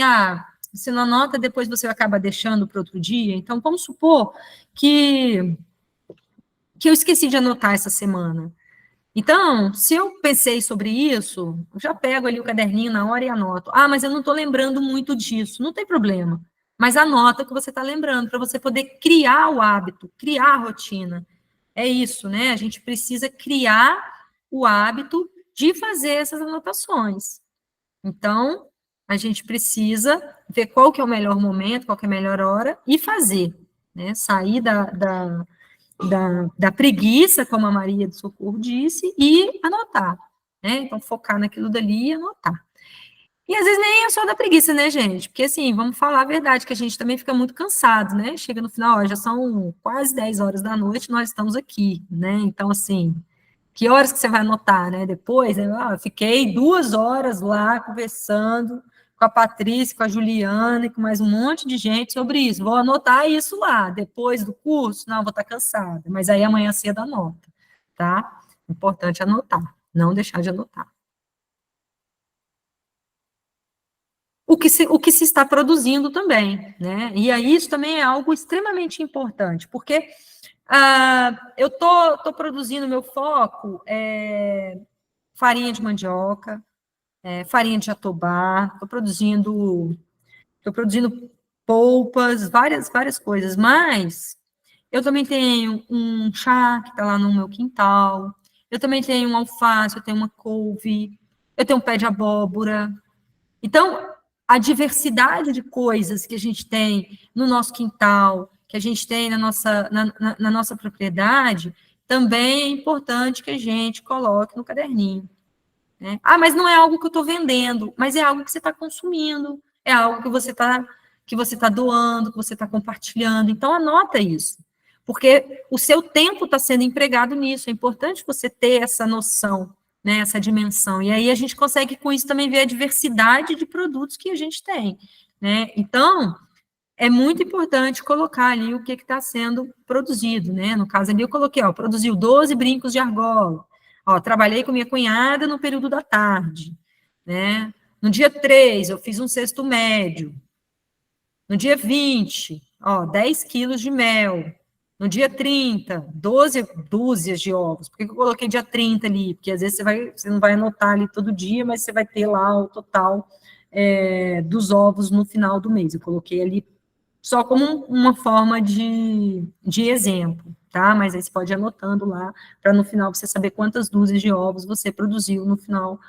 se não anota, depois você acaba deixando para outro dia? Então, vamos supor que eu esqueci de anotar essa semana. Então, se eu pensei sobre isso, eu já pego ali o caderninho na hora e anoto. Mas eu não estou lembrando muito disso. Não tem problema. Mas anota o que você está lembrando, para você poder criar o hábito, criar a rotina. é isso, né? A gente precisa criar o hábito de fazer essas anotações. Então, a gente precisa ver qual que é o melhor momento, qual que é a melhor hora, e fazer, né? Sair da preguiça, como a Maria do Socorro disse, e anotar, né? Então, focar naquilo dali e anotar. E às vezes nem é só da preguiça, né, gente? Porque, assim, vamos falar a verdade, que a gente também fica muito cansado, né? Chega no final, ó, já são quase 10 horas da noite, nós estamos aqui, né? Então, assim, que horas que você vai anotar, né? Depois, né? Fiquei 2 horas lá conversando com a Patrícia, com a Juliana e com mais um monte de gente sobre isso. Vou anotar isso lá. Depois do curso, não, vou estar cansada. Mas aí amanhã cedo anota, tá? Importante anotar, não deixar de anotar. O que se está produzindo também, né? E aí isso também é algo extremamente importante, porque eu tô produzindo, meu foco farinha de mandioca, farinha de jatobá, estou produzindo polpas, várias coisas, mas eu também tenho um chá que está lá no meu quintal, eu também tenho um alface, eu tenho uma couve, eu tenho um pé de abóbora. Então, a diversidade de coisas que a gente tem no nosso quintal, que a gente tem na nossa propriedade, também é importante que a gente coloque no caderninho. Né? Mas não é algo que eu estou vendendo, mas é algo que você está consumindo, é algo que você está doando, que você está compartilhando. Então, anota isso, porque o seu tempo está sendo empregado nisso. É importante você ter essa noção, né, essa dimensão. E aí a gente consegue, com isso, também ver a diversidade de produtos que a gente tem. Né? Então, é muito importante colocar ali o que está sendo produzido. Né? No caso ali, eu coloquei, produziu 12 brincos de argola. Trabalhei com minha cunhada no período da tarde, né? No dia 3, eu fiz um cesto médio. No dia 20, 10 quilos de mel. No dia 30, 12 dúzias de ovos. Por que eu coloquei dia 30 ali? Porque às vezes você não vai anotar ali todo dia, mas você vai ter lá o total dos ovos no final do mês. Eu coloquei ali só como uma forma de exemplo, tá? Mas aí você pode ir anotando lá, para no final você saber quantas dúzias de ovos você produziu no final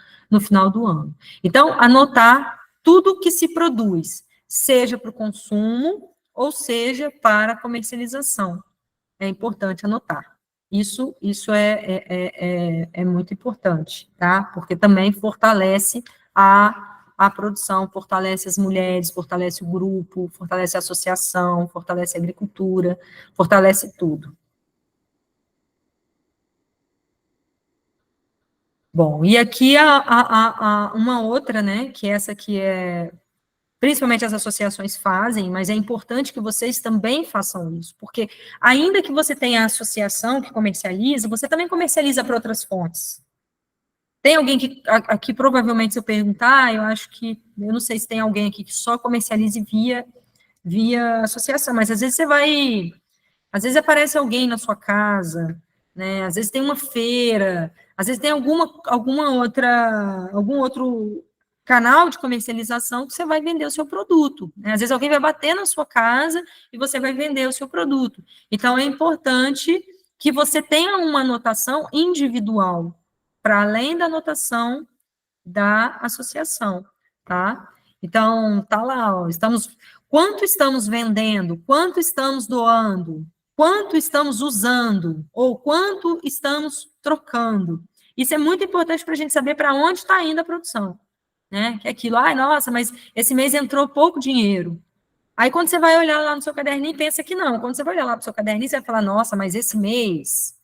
do ano. Então, anotar tudo que se produz, seja para o consumo, ou seja para a comercialização. É importante anotar. Isso é muito importante, tá? Porque também fortalece a produção, fortalece as mulheres, fortalece o grupo, fortalece a associação, fortalece a agricultura, fortalece tudo. Bom, e aqui uma outra, né, que essa aqui principalmente as associações fazem, mas é importante que vocês também façam isso, porque ainda que você tenha a associação que comercializa, você também comercializa para outras fontes. Tem alguém que, aqui provavelmente se eu perguntar, eu não sei se tem alguém aqui que só comercialize via associação, mas às vezes às vezes aparece alguém na sua casa, né, às vezes tem uma feira, às vezes tem algum outro canal de comercialização que você vai vender o seu produto, né? Às vezes alguém vai bater na sua casa e você vai vender o seu produto. Então, é importante que você tenha uma anotação individual, para além da anotação da associação, tá? Então, tá lá, quanto estamos vendendo, quanto estamos doando, quanto estamos usando, ou quanto estamos trocando. Isso é muito importante para a gente saber para onde está indo a produção. Né? Que é aquilo, nossa, mas esse mês entrou pouco dinheiro. Aí, quando você vai olhar lá no seu caderninho, pensa que não. Quando você vai olhar lá para o seu caderninho, você vai falar, nossa, mas esse mês,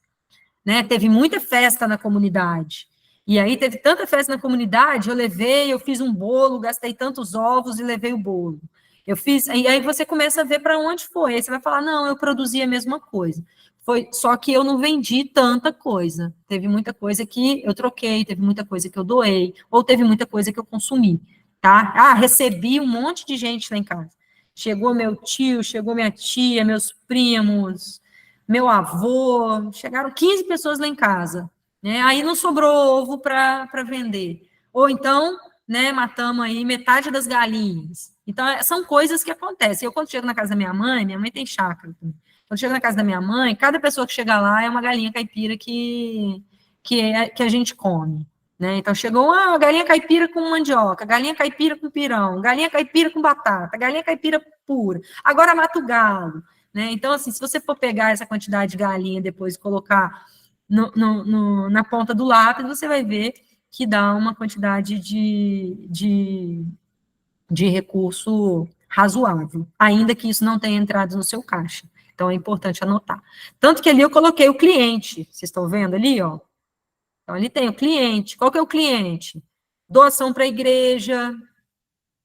né, teve muita festa na comunidade. E aí, teve tanta festa na comunidade, eu fiz um bolo, gastei tantos ovos e levei o bolo. E aí você começa a ver para onde foi. Aí você vai falar, não, eu produzi a mesma coisa. Só que eu não vendi tanta coisa. Teve muita coisa que eu troquei, teve muita coisa que eu doei, ou teve muita coisa que eu consumi, tá? Recebi um monte de gente lá em casa. Chegou meu tio, chegou minha tia, meus primos, meu avô, chegaram 15 pessoas lá em casa, né? Aí não sobrou ovo para vender. Ou então, né, matamos aí metade das galinhas. Então, são coisas que acontecem. Eu, quando chego na casa da minha mãe tem chácara. Quando chego na casa da minha mãe, cada pessoa que chega lá é uma galinha caipira que a gente come. Né? Então, chegou uma galinha caipira com mandioca, galinha caipira com pirão, galinha caipira com batata, galinha caipira pura. Agora mata o galo. Né? Então, assim, se você for pegar essa quantidade de galinha depois e colocar na ponta do lápis, você vai ver que dá uma quantidade de recurso razoável, ainda que isso não tenha entrado no seu caixa. Então, é importante anotar. Tanto que ali eu coloquei o cliente, vocês estão vendo ali, ó? Então, ali tem o cliente. Qual que é o cliente? Doação para a igreja,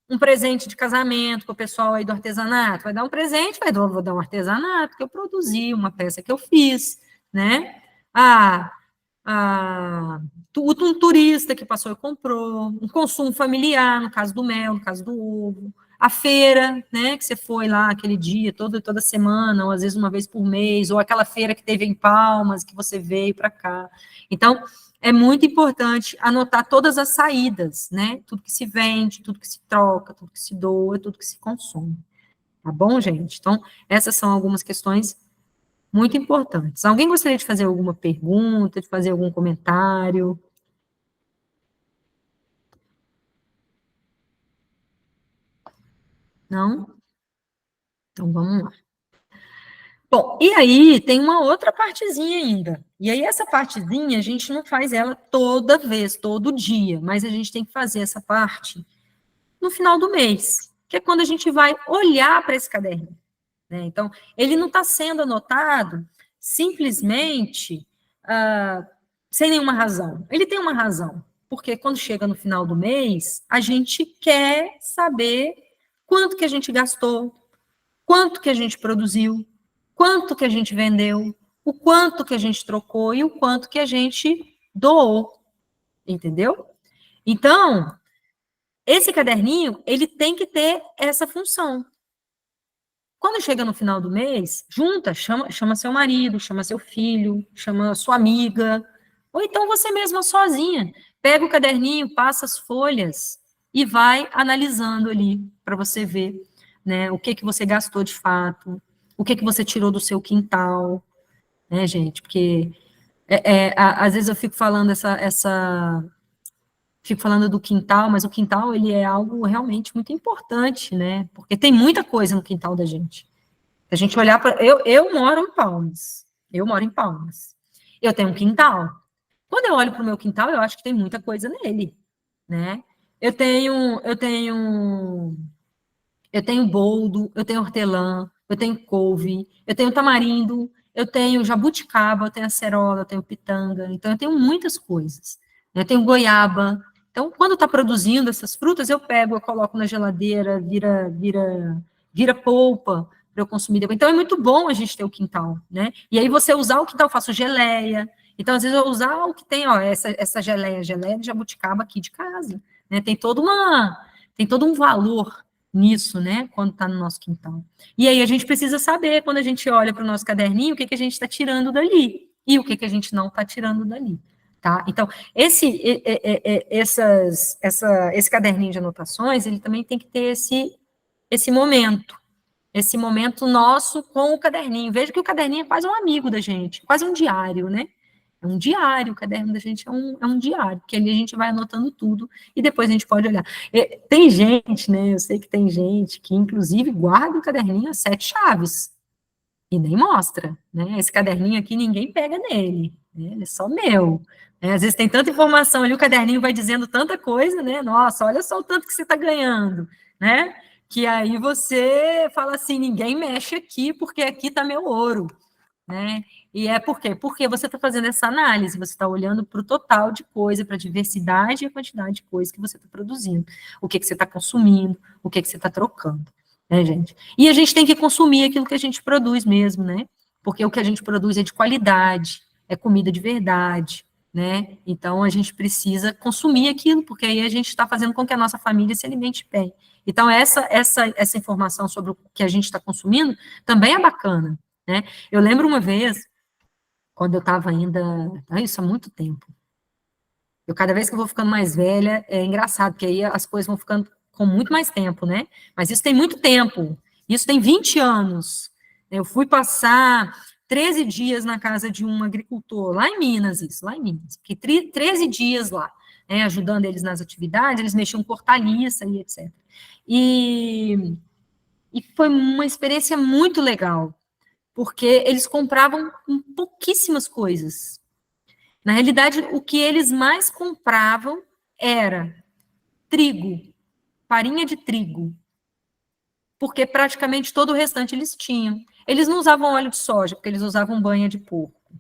um presente de casamento para o pessoal aí do artesanato. Vai dar um presente, vou dar um artesanato que eu produzi, uma peça que eu fiz, né? Um turista que passou e comprou, um consumo familiar, no caso do mel, no caso do ovo, a feira, né, que você foi lá aquele dia, toda semana, ou às vezes uma vez por mês, ou aquela feira que teve em Palmas, que você veio para cá. Então, é muito importante anotar todas as saídas, né, tudo que se vende, tudo que se troca, tudo que se doa, tudo que se consome. Tá bom, gente? Então, essas são algumas questões muito importantes. Alguém gostaria de fazer alguma pergunta, de fazer algum comentário? Não? Então, vamos lá. Bom, e aí tem uma outra partezinha ainda. E aí essa partezinha, a gente não faz ela toda vez, todo dia, mas a gente tem que fazer essa parte no final do mês, que é quando a gente vai olhar para esse caderninho. Né? Então, ele não está sendo anotado simplesmente sem nenhuma razão. Ele tem uma razão, porque quando chega no final do mês, a gente quer saber quanto que a gente gastou, quanto que a gente produziu, quanto que a gente vendeu, o quanto que a gente trocou e o quanto que a gente doou, entendeu? Então, esse caderninho, ele tem que ter essa função. Quando chega no final do mês, junta, chama seu marido, chama seu filho, chama sua amiga, ou então você mesma sozinha. Pega o caderninho, passa as folhas e vai analisando ali para você ver, né, o que você gastou de fato, o que você tirou do seu quintal, né, gente? Porque às vezes eu fico falando fico falando do quintal, mas o quintal ele é algo realmente muito importante, né? Porque tem muita coisa no quintal da gente. A gente olhar para. Eu moro em Palmas. Eu tenho um quintal. Quando eu olho para o meu quintal, eu acho que tem muita coisa nele, né? Eu tenho boldo, eu tenho hortelã, eu tenho couve, eu tenho tamarindo, eu tenho jabuticaba, eu tenho acerola, eu tenho pitanga. Então, eu tenho muitas coisas. Eu tenho goiaba. Então, quando está produzindo essas frutas, eu coloco na geladeira, vira polpa para eu consumir depois. Então, é muito bom a gente ter o quintal, né? E aí, você usar o quintal, eu faço geleia. Então, às vezes, eu usar o que tem, ó, essa geleia de jabuticaba aqui de casa, né? Tem todo um valor nisso, né, quando está no nosso quintal. E aí a gente precisa saber, quando a gente olha para o nosso caderninho, o que a gente está tirando dali, e o que a gente não está tirando dali, tá? Então, esse caderninho de anotações, ele também tem que ter esse momento nosso com o caderninho. Veja que o caderninho é quase um amigo da gente, quase um diário, né? É um diário, o caderno da gente é um diário, porque ali a gente vai anotando tudo e depois a gente pode olhar. Tem gente, né, eu sei que tem gente que, inclusive, guarda o caderninho a 7 chaves e nem mostra, né? Esse caderninho aqui, ninguém pega nele, né? Ele é só meu. Né? Às vezes tem tanta informação ali, o caderninho vai dizendo tanta coisa, né? Nossa, olha só o tanto que você está ganhando, né? Que aí você fala assim, ninguém mexe aqui, porque aqui está meu ouro, né? E é por quê? Porque você está fazendo essa análise, você está olhando para o total de coisa, para a diversidade e a quantidade de coisa que você está produzindo, o que você está consumindo, o que você está trocando, né, gente? E a gente tem que consumir aquilo que a gente produz mesmo, né? Porque o que a gente produz é de qualidade, é comida de verdade, né? Então, a gente precisa consumir aquilo, porque aí a gente está fazendo com que a nossa família se alimente bem. Então, essa informação sobre o que a gente está consumindo também é bacana, né? Eu lembro uma vez, quando eu estava ainda, isso há muito tempo, cada vez que eu vou ficando mais velha, é engraçado, porque aí as coisas vão ficando com muito mais tempo, né? Mas isso tem muito tempo. Isso tem 20 anos. Eu fui passar 13 dias na casa de um agricultor, lá em Minas, lá em Minas. Fiquei 13 dias lá, né, ajudando eles nas atividades, eles mexiam com hortaliça e etc. E foi uma experiência muito legal, porque eles compravam pouquíssimas coisas. Na realidade, o que eles mais compravam era trigo, farinha de trigo, porque praticamente todo o restante eles tinham. Eles não usavam óleo de soja, porque eles usavam banha de porco.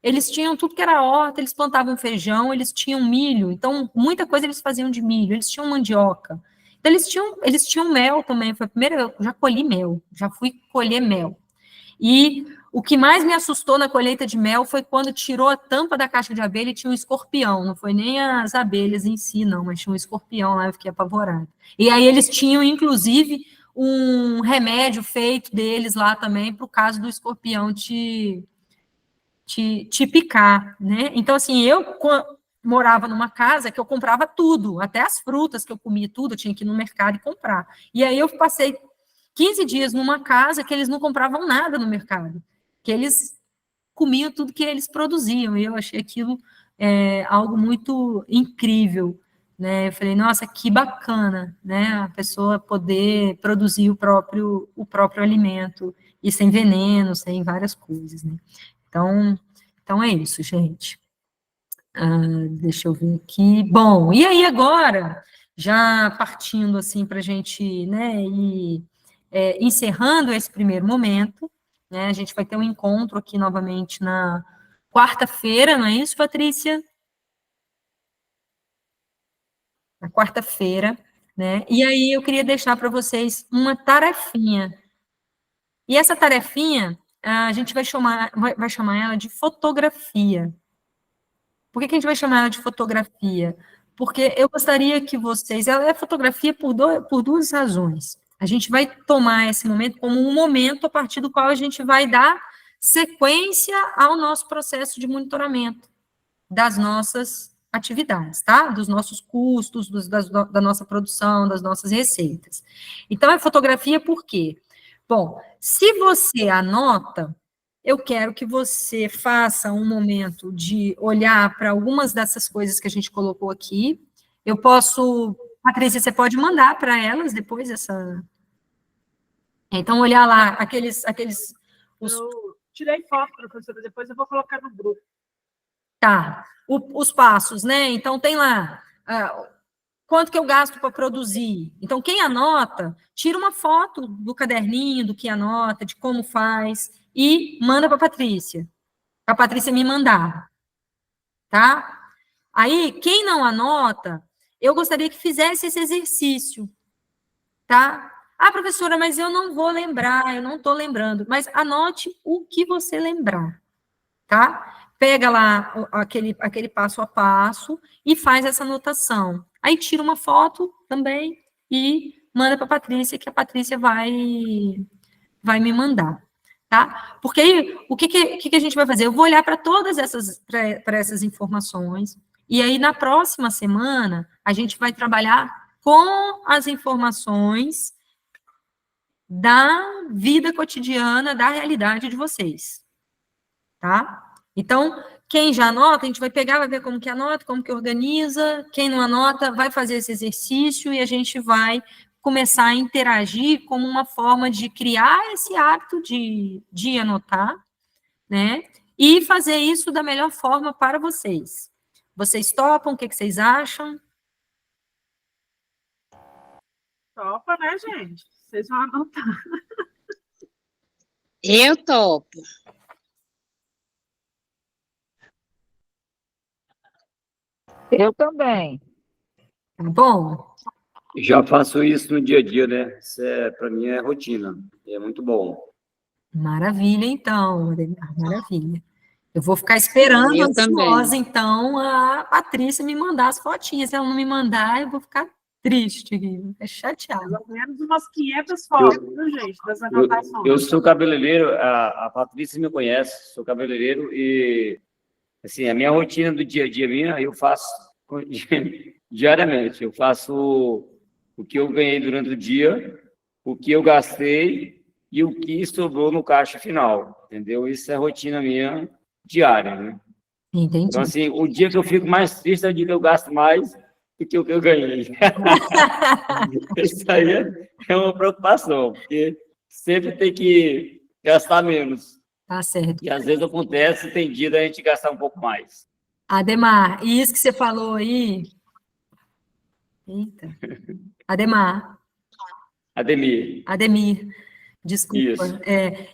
Eles tinham tudo que era horta, eles plantavam feijão, eles tinham milho, então muita coisa eles faziam de milho, eles tinham mandioca. Então eles tinham mel também, foi a primeira vez, eu já colhi mel, já fui colher mel. E o que mais me assustou na colheita de mel foi quando tirou a tampa da caixa de abelha e tinha um escorpião, não foi nem as abelhas em si, não, mas tinha um escorpião lá, eu fiquei apavorada. E aí eles tinham, inclusive, um remédio feito deles lá também, para o caso do escorpião te picar, né? Então, assim, eu morava numa casa que eu comprava tudo, até as frutas que eu comia, tudo, eu tinha que ir no mercado e comprar. E aí eu passei 15 dias numa casa que eles não compravam nada no mercado, que eles comiam tudo que eles produziam, e eu achei aquilo algo muito incrível, né? Eu falei, nossa, que bacana, né? A pessoa poder produzir o próprio alimento, e sem veneno, sem várias coisas, né? Então é isso, gente. Deixa eu ver aqui. Bom, e aí agora, já partindo assim para a gente, né, ir encerrando esse primeiro momento, né, a gente vai ter um encontro aqui novamente na quarta-feira, não é isso, Patrícia? Na quarta-feira, né? E aí eu queria deixar para vocês uma tarefinha. E essa tarefinha, a gente vai chamar ela de fotografia. Por que a gente vai chamar ela de fotografia? Porque eu gostaria que vocês... Ela é fotografia por duas razões. A gente vai tomar esse momento como um momento a partir do qual a gente vai dar sequência ao nosso processo de monitoramento das nossas atividades, tá? Dos nossos custos, da nossa produção, das nossas receitas. Então, é fotografia por quê? Bom, se você anota, eu quero que você faça um momento de olhar para algumas dessas coisas que a gente colocou aqui. Eu posso... Patrícia, você pode mandar para elas depois essa... Então, olhar lá, aqueles Eu tirei foto, professora, depois eu vou colocar no grupo. Tá, os passos, né? Então, tem lá... quanto que eu gasto para produzir? Então, quem anota, tira uma foto do caderninho, do que anota, de como faz, e manda para a Patrícia me mandar, tá? Aí, quem não anota, eu gostaria que fizesse esse exercício, tá? Professora, mas eu não vou lembrar, eu não estou lembrando, mas anote o que você lembrar, tá? Pega lá aquele passo a passo e faz essa anotação. Aí tira uma foto também e manda para a Patrícia, que a Patrícia vai me mandar, tá? Porque aí, o que a gente vai fazer? Eu vou olhar para todas essas informações, e aí na próxima semana a gente vai trabalhar com as informações da vida cotidiana, da realidade de vocês, tá? Então, quem já anota, a gente vai pegar, vai ver como que anota, como que organiza. Quem não anota, vai fazer esse exercício e a gente vai começar a interagir como uma forma de criar esse hábito de anotar, né? E fazer isso da melhor forma para vocês. Vocês topam? O que vocês acham? Topa, né, gente? Vocês vão anotar. Eu topo. Eu também. Tá bom? Já faço isso no dia a dia, né? Isso para mim é rotina. E é muito bom. Maravilha, então. Maravilha. Eu vou ficar esperando, Eu ansiosa, também. então, a Patrícia me mandar as fotinhas. Se ela não me mandar, eu vou ficar triste, vou ficar chateada. Pelo menos umas 500 fotos, viu, gente, das anotações. Eu sou cabeleireiro, a Patrícia me conhece, sou cabeleireiro e, assim, a minha rotina do dia a dia minha, eu faço diariamente. Eu faço o que eu ganhei durante o dia, o que eu gastei e o que sobrou no caixa final, entendeu? Isso é rotina minha diária, né? Entendi. Então, assim, o dia que eu fico mais triste é o dia que eu gasto mais do que o que eu ganhei. Isso aí é uma preocupação, porque sempre tem que gastar menos. Tá certo. E às vezes acontece, tem dia da gente gastar um pouco mais. Ademar, e isso que você falou aí... Eita. Ademar, Ademir. desculpa. Isso.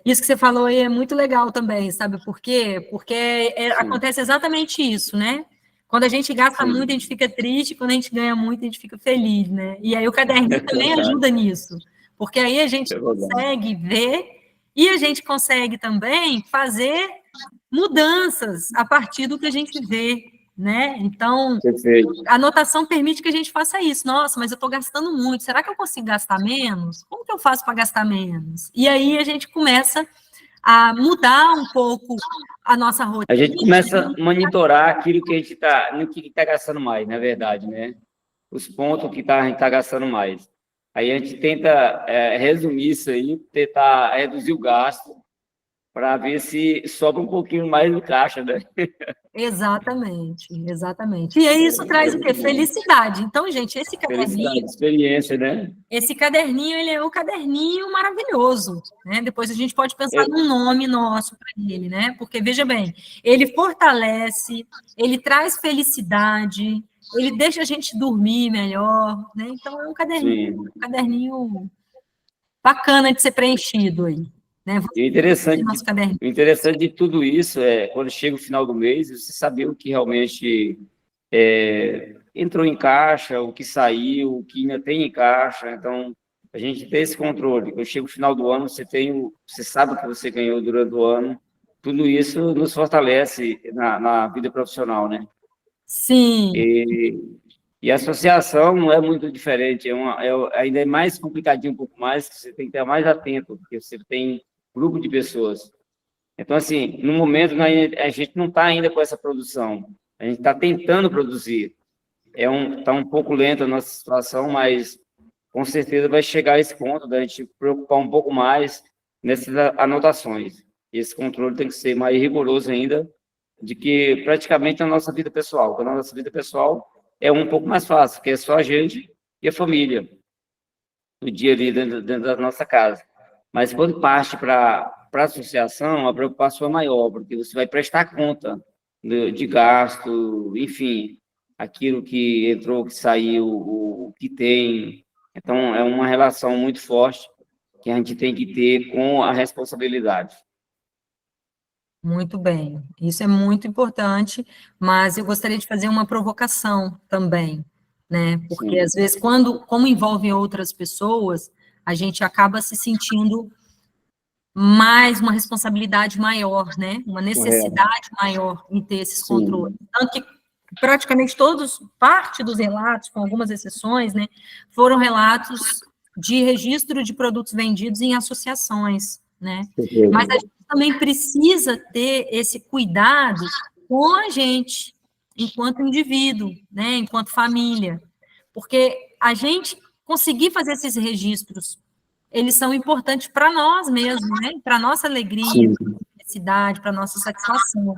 Isso que você falou aí é muito legal também, sabe por quê? Porque acontece exatamente isso, né? Quando a gente gasta Sim. muito, a gente fica triste, quando a gente ganha muito, a gente fica feliz, né? E aí o caderninho também ajuda nisso, porque aí a gente consegue ver e a gente consegue também fazer mudanças a partir do que a gente vê, né? Então, Perfeito. a anotação permite que a gente faça isso. Nossa, mas eu estou gastando muito. Será que eu consigo gastar menos? Como que eu faço para gastar menos? E aí a gente começa a mudar um pouco a nossa rotina. A gente começa a monitorar aquilo que a gente está gastando mais, na verdade, né? Os pontos que a gente está gastando mais. Aí a gente tenta resumir isso aí, tentar reduzir o gasto, para ver se sobra um pouquinho mais no caixa, né? Exatamente. E aí isso traz o quê? Felicidade. Então, gente, esse caderninho... Felicidade, experiência, né? Esse caderninho, ele é um caderninho maravilhoso, né? Depois a gente pode pensar num nome nosso para ele, né? Porque, veja bem, ele fortalece, ele traz felicidade, ele deixa a gente dormir melhor, né? Então, é um caderninho bacana de ser preenchido aí, né? E o interessante de tudo isso é, quando chega o final do mês, você saber o que realmente entrou em caixa, o que saiu, o que ainda tem em caixa. Então, a gente tem esse controle. Quando chega o final do ano, você sabe o que você ganhou durante o ano. Tudo isso nos fortalece na vida profissional, né? Sim. E a associação não é muito diferente, ainda é mais complicadinho um pouco mais, que você tem que estar mais atento, porque você tem grupo de pessoas. Então, assim, no momento, a gente não está ainda com essa produção, a gente está tentando produzir. Está um pouco lenta a nossa situação, mas com certeza vai chegar a esse ponto da gente preocupar um pouco mais nessas anotações. Esse controle tem que ser mais rigoroso ainda, de que praticamente a nossa vida pessoal. A nossa vida pessoal é um pouco mais fácil, porque é só a gente e a família, no dia ali dentro da nossa casa. Mas quando parte para a associação, a preocupação é maior, porque você vai prestar conta de gasto, enfim, aquilo que entrou, que saiu, o que tem. Então, é uma relação muito forte que a gente tem que ter com a responsabilidade. Muito bem, isso é muito importante, mas eu gostaria de fazer uma provocação também, né? Porque às vezes, como envolve outras pessoas, a gente acaba se sentindo mais uma responsabilidade maior, né? Uma necessidade maior em ter esses controles. Tanto que praticamente parte dos relatos, com algumas exceções, né, foram relatos de registro de produtos vendidos em associações, né? Mas a gente também precisa ter esse cuidado com a gente, enquanto indivíduo, né, enquanto família, porque a gente conseguir fazer esses registros, eles são importantes para nós mesmos, né, para nossa alegria, para nossa felicidade, para nossa satisfação,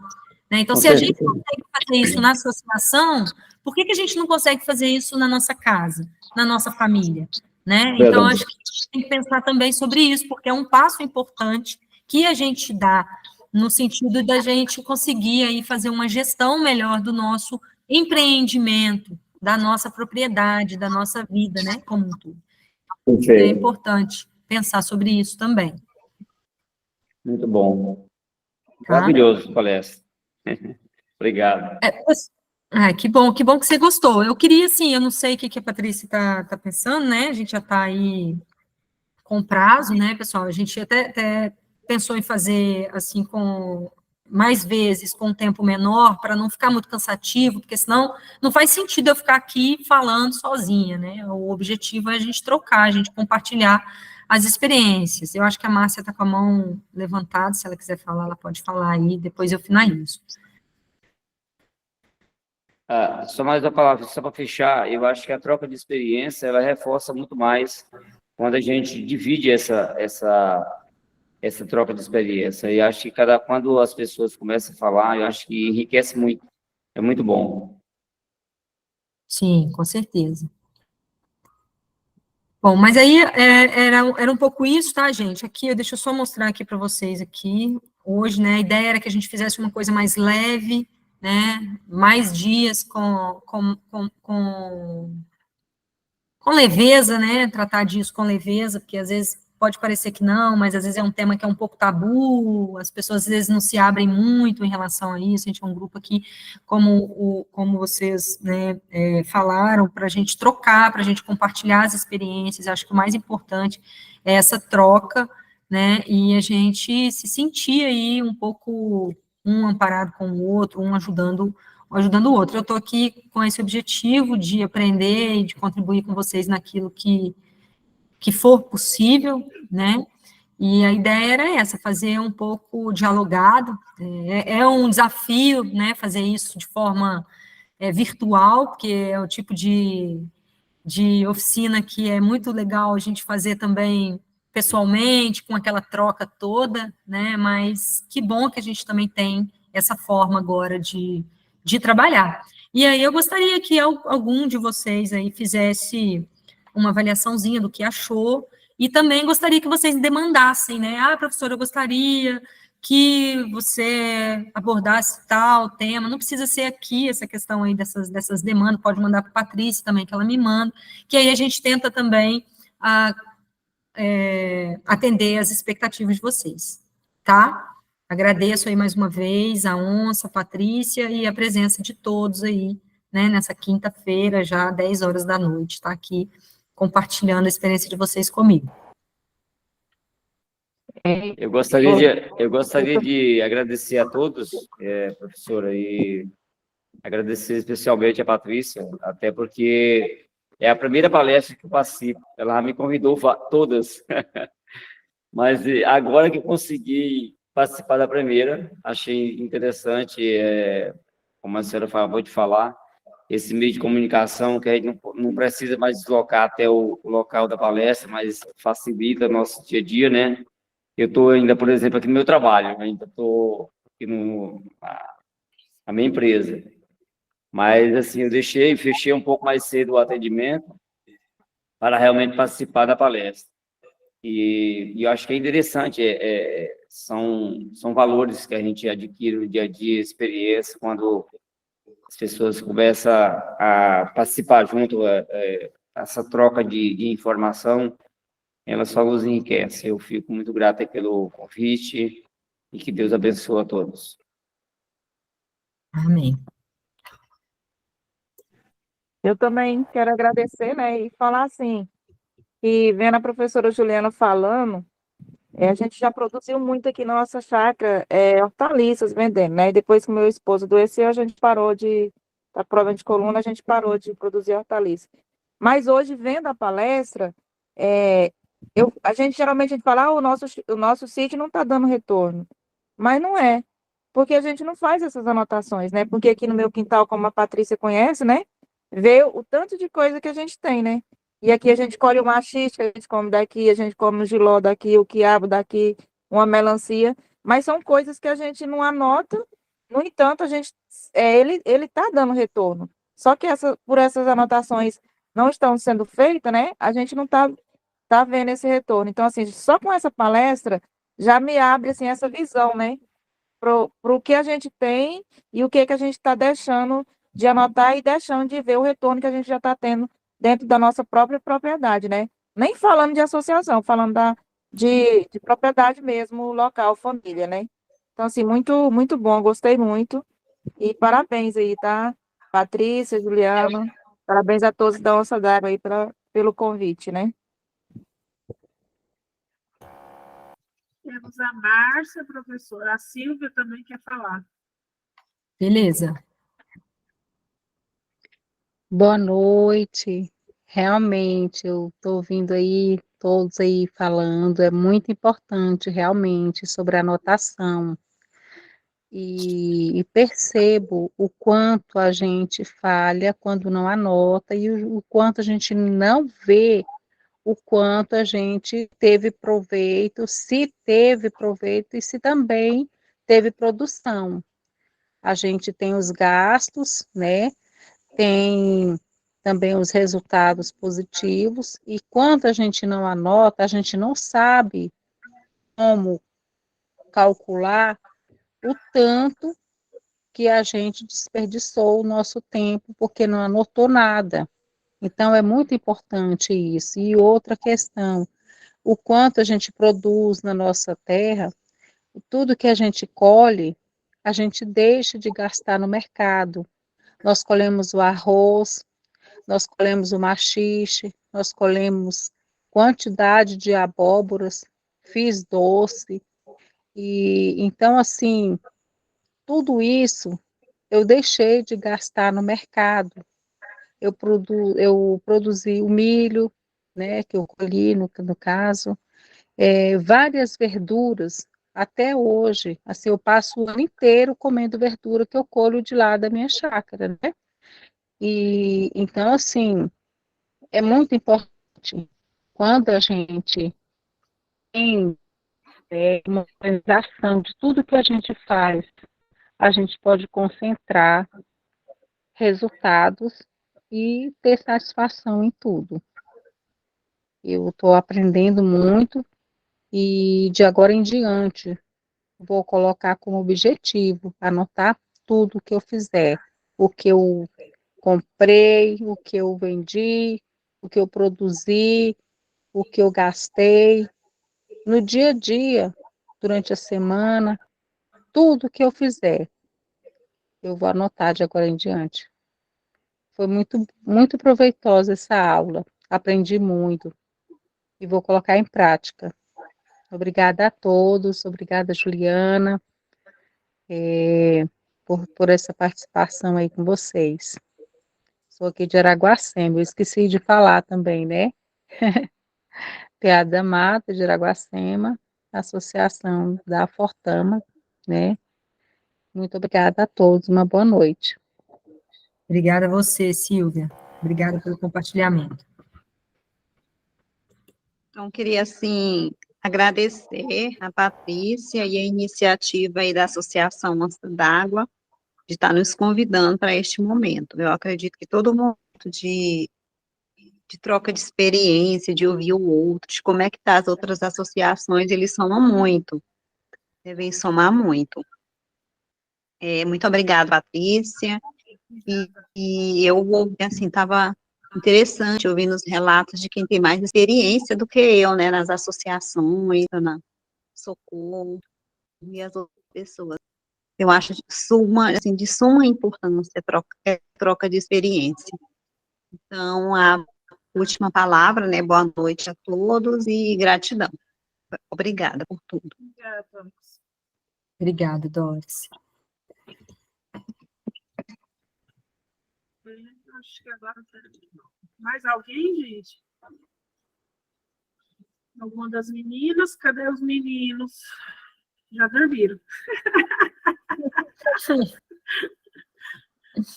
né? Então, se a gente consegue fazer isso na associação, por que a gente não consegue fazer isso na nossa casa, na nossa família, né? Então, acho que a gente tem que pensar também sobre isso, porque é um passo importante que a gente dá no sentido da gente conseguir aí fazer uma gestão melhor do nosso empreendimento, da nossa propriedade, da nossa vida, né, como um todo. É importante pensar sobre isso também. Muito bom. Maravilhoso, palestra. Obrigado. Que bom que você gostou. Eu queria, assim, eu não sei o que a Patrícia está pensando, né, a gente já está aí com prazo, né, pessoal, a gente até pensou em fazer, assim, com mais vezes, com um tempo menor, para não ficar muito cansativo, porque senão não faz sentido eu ficar aqui falando sozinha, né? O objetivo é a gente trocar, a gente compartilhar as experiências. Eu acho que a Márcia está com a mão levantada, se ela quiser falar, ela pode falar aí, depois eu finalizo. Só mais uma palavra, só para fechar, eu acho que a troca de experiência, ela reforça muito mais quando a gente divide essa troca de experiência. E acho que quando as pessoas começam a falar, eu acho que enriquece muito. É muito bom. Sim, com certeza. Bom, mas aí era um pouco isso, tá, gente? Aqui, deixa eu só mostrar aqui para vocês aqui. Hoje, né, a ideia era que a gente fizesse uma coisa mais leve, né, mais dias com leveza, né, tratar disso com leveza, porque às vezes pode parecer que não, mas às vezes é um tema que é um pouco tabu, as pessoas às vezes não se abrem muito em relação a isso, a gente é um grupo aqui, como vocês, né, falaram, para a gente trocar, para a gente compartilhar as experiências, acho que o mais importante é essa troca, né, e a gente se sentir aí um pouco, um amparado com o outro, um ajudando o outro. Eu estou aqui com esse objetivo de aprender e de contribuir com vocês naquilo que for possível, né? E a ideia era essa, fazer um pouco dialogado. É um desafio, né? Fazer isso de forma virtual, porque é o tipo de oficina que é muito legal a gente fazer também pessoalmente, com aquela troca toda, né? Mas que bom que a gente também tem essa forma agora de trabalhar. E aí eu gostaria que algum de vocês aí fizesse uma avaliaçãozinha do que achou, e também gostaria que vocês demandassem, né? Professora, eu gostaria que você abordasse tal tema, não precisa ser aqui essa questão aí dessas demandas, pode mandar para a Patrícia também, que ela me manda, que aí a gente tenta também atender as expectativas de vocês, tá? Agradeço aí mais uma vez a Onça, a Patrícia e a presença de todos aí, né, nessa quinta-feira, já 10 horas da noite, tá aqui compartilhando a experiência de vocês comigo. Eu gostaria de agradecer a todos, professora, e agradecer especialmente a Patrícia, até porque é a primeira palestra que eu participo. Ela me convidou todas, mas agora que eu consegui participar da primeira, achei interessante, como a senhora acabou de falar, esse meio de comunicação que a gente não precisa mais deslocar até o local da palestra, mas facilita o nosso dia a dia, né? Eu estou ainda, por exemplo, aqui no meu trabalho, ainda estou aqui na minha empresa. Mas, assim, fechei um pouco mais cedo o atendimento para realmente participar da palestra. E eu acho que é interessante, são valores que a gente adquire no dia a dia, experiência, quando as pessoas começam a participar junto, essa troca de informação, ela só nos enriquece. Eu fico muito grato pelo convite e que Deus abençoe a todos. Amém. Eu também quero agradecer, né, e falar assim, que vendo a professora Juliana falando, a gente já produziu muito aqui na nossa chácara, hortaliças vendendo, né, e depois que meu esposo adoeceu, a gente parou a prova de coluna, a gente parou de produzir hortaliças. Mas hoje, vendo a palestra, a gente geralmente fala, o nosso sítio não está dando retorno, mas não é, porque a gente não faz essas anotações, né, porque aqui no meu quintal, como a Patrícia conhece, né, vê o tanto de coisa que a gente tem, né? E aqui a gente colhe o maxixe, que a gente come daqui, a gente come o jiló daqui, o quiabo daqui, uma melancia, mas são coisas que a gente não anota, no entanto, ele está dando retorno. Só que por essas anotações não estão sendo feitas, né? A gente não está vendo esse retorno. Então, assim, só com essa palestra já me abre assim, essa visão, né? Para o que a gente tem e o que a gente está deixando de anotar e deixando de ver o retorno que a gente já está tendo dentro da nossa própria propriedade, né? Nem falando de associação, falando de propriedade mesmo, local, família, né? Então, assim, muito, muito bom, gostei muito. E parabéns aí, tá? Patrícia, Juliana, parabéns a todos da Onça d'Água aí pelo convite, né? Temos a Márcia, professora. A Silvia também quer falar. Beleza. Boa noite. Realmente, eu estou ouvindo aí todos aí falando, é muito importante realmente sobre a anotação. e percebo o quanto a gente falha quando não anota e o quanto a gente não vê o quanto a gente teve proveito, se teve proveito e se também teve produção. A gente tem os gastos, né? Tem também os resultados positivos, e quando a gente não anota, a gente não sabe como calcular o tanto que a gente desperdiçou o nosso tempo porque não anotou nada. Então, é muito importante isso. E outra questão, o quanto a gente produz na nossa terra, tudo que a gente colhe, a gente deixa de gastar no mercado. Nós colhemos o arroz, nós colhemos o maxixe, nós colhemos quantidade de abóboras, fiz doce, e então, assim, tudo isso eu deixei de gastar no mercado. Eu produzi o milho, né, que eu colhi, no caso, várias verduras, até hoje, assim, eu passo o ano inteiro comendo verdura que eu colho de lá da minha chácara, né? E, então, assim, é muito importante, quando a gente tem uma organização de tudo que a gente faz, a gente pode concentrar resultados e ter satisfação em tudo. Eu estou aprendendo muito e de agora em diante vou colocar como objetivo anotar tudo que eu fizer, o que eu comprei, o que eu vendi, o que eu produzi, o que eu gastei, no dia a dia, durante a semana, tudo que eu fizer, eu vou anotar de agora em diante. Foi muito, muito proveitosa essa aula, aprendi muito e vou colocar em prática. Obrigada a todos, obrigada, Juliana, por essa participação aí com vocês. Sou aqui de Araguacema, eu esqueci de falar também, né? PA da Mata, de Araguacema, Associação da Fortama, né? Muito obrigada a todos, uma boa noite. Obrigada a você, Silvia. Obrigada pelo compartilhamento. Então, queria, assim, agradecer a Patrícia e a iniciativa aí da Associação Mansa d'Água de estar nos convidando para este momento. Eu acredito que todo momento de troca de experiência, de ouvir o outro, de como é que tá as outras associações, eles somam muito, devem somar muito. Muito obrigada, Patrícia, e eu, assim, estava interessante ouvindo os relatos de quem tem mais experiência do que eu, né, nas associações, na Socorro, e as outras pessoas. Eu acho de suma importância a troca de experiência. Então, a última palavra, né, boa noite a todos e gratidão. Obrigada por tudo. Obrigada, Doris. Acho que agora mais alguém, gente? Alguma das meninas? Cadê os meninos? Já dormiram.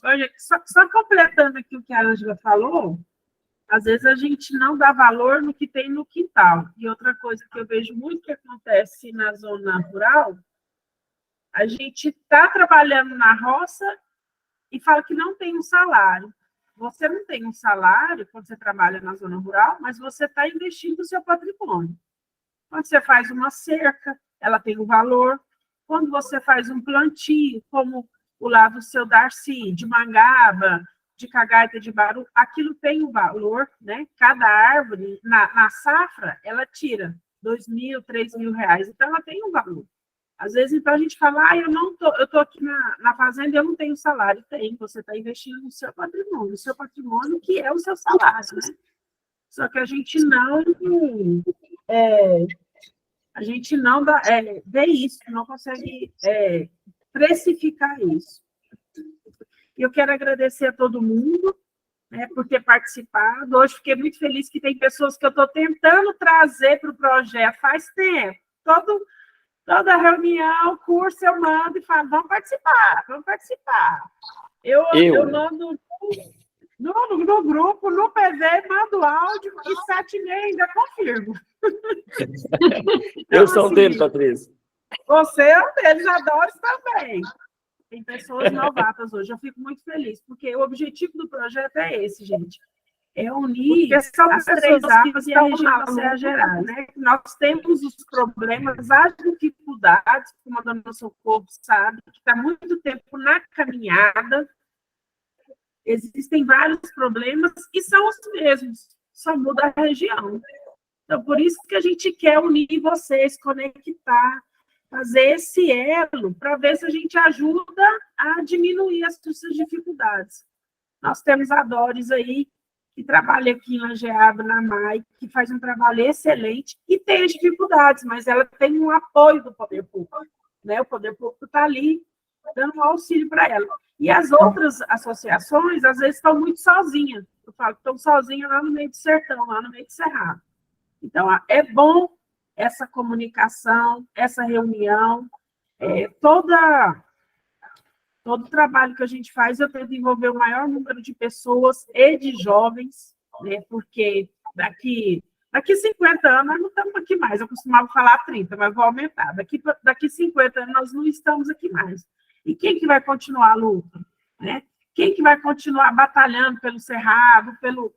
Olha, só completando aqui o que a Ângela falou, às vezes a gente não dá valor no que tem no quintal. E outra coisa que eu vejo muito que acontece na zona rural, a gente está trabalhando na roça e fala que não tem um salário. Você não tem um salário quando você trabalha na zona rural, mas você está investindo o seu patrimônio. Quando você faz uma cerca, ela tem um valor. Quando você faz um plantio, como o lado do seu Darcy, de mangaba, de cagaita de baru, aquilo tem um valor, né? Cada árvore, na safra, ela tira 2.000, 3.000 reais. Então, ela tem um valor. Às vezes, então, a gente fala, eu tô aqui na fazenda e eu não tenho salário. Tem, você está investindo no seu patrimônio que é o seu salário, né? Só que a gente não vê isso, não consegue precificar isso. E eu quero agradecer a todo mundo, né, por ter participado. Hoje fiquei muito feliz que tem pessoas que eu estou tentando trazer para o projeto faz tempo. Toda reunião, curso, eu mando e falo, vamos participar, vamos participar. Eu mando no grupo, no PV, mando áudio e 7h30 ainda confirmo. Eu sou um deles, Patrícia. Você é um deles, adoro também. Tem pessoas novatas hoje, eu fico muito feliz, porque o objetivo do projeto é esse, gente. É unir as três APAs e a Regina Serra Gerais, né? Nós temos os problemas, as dificuldades, como a dona Socorro sabe, que está muito tempo na caminhada, existem vários problemas e são os mesmos, só muda a região. Então, por isso que a gente quer unir vocês, conectar, fazer esse elo para ver se a gente ajuda a diminuir as suas dificuldades. Nós temos a Doris aí, que trabalha aqui em Lajeado, na MAI, que faz um trabalho excelente e tem as dificuldades, mas ela tem um apoio do poder público, né? O poder público está ali dando um auxílio para ela. E as outras associações, às vezes, estão muito sozinhas. Eu falo que estão sozinhas lá no meio do sertão, lá no meio do cerrado. Então, é bom essa comunicação, essa reunião, todo o trabalho que a gente faz, eu tento envolver o maior número de pessoas e de jovens, né, porque daqui 50 anos nós não estamos aqui mais, eu costumava falar 30, mas vou aumentar, daqui 50 anos nós não estamos aqui mais. E quem que vai continuar a luta? Né? Quem que vai continuar batalhando pelo cerrado, pelo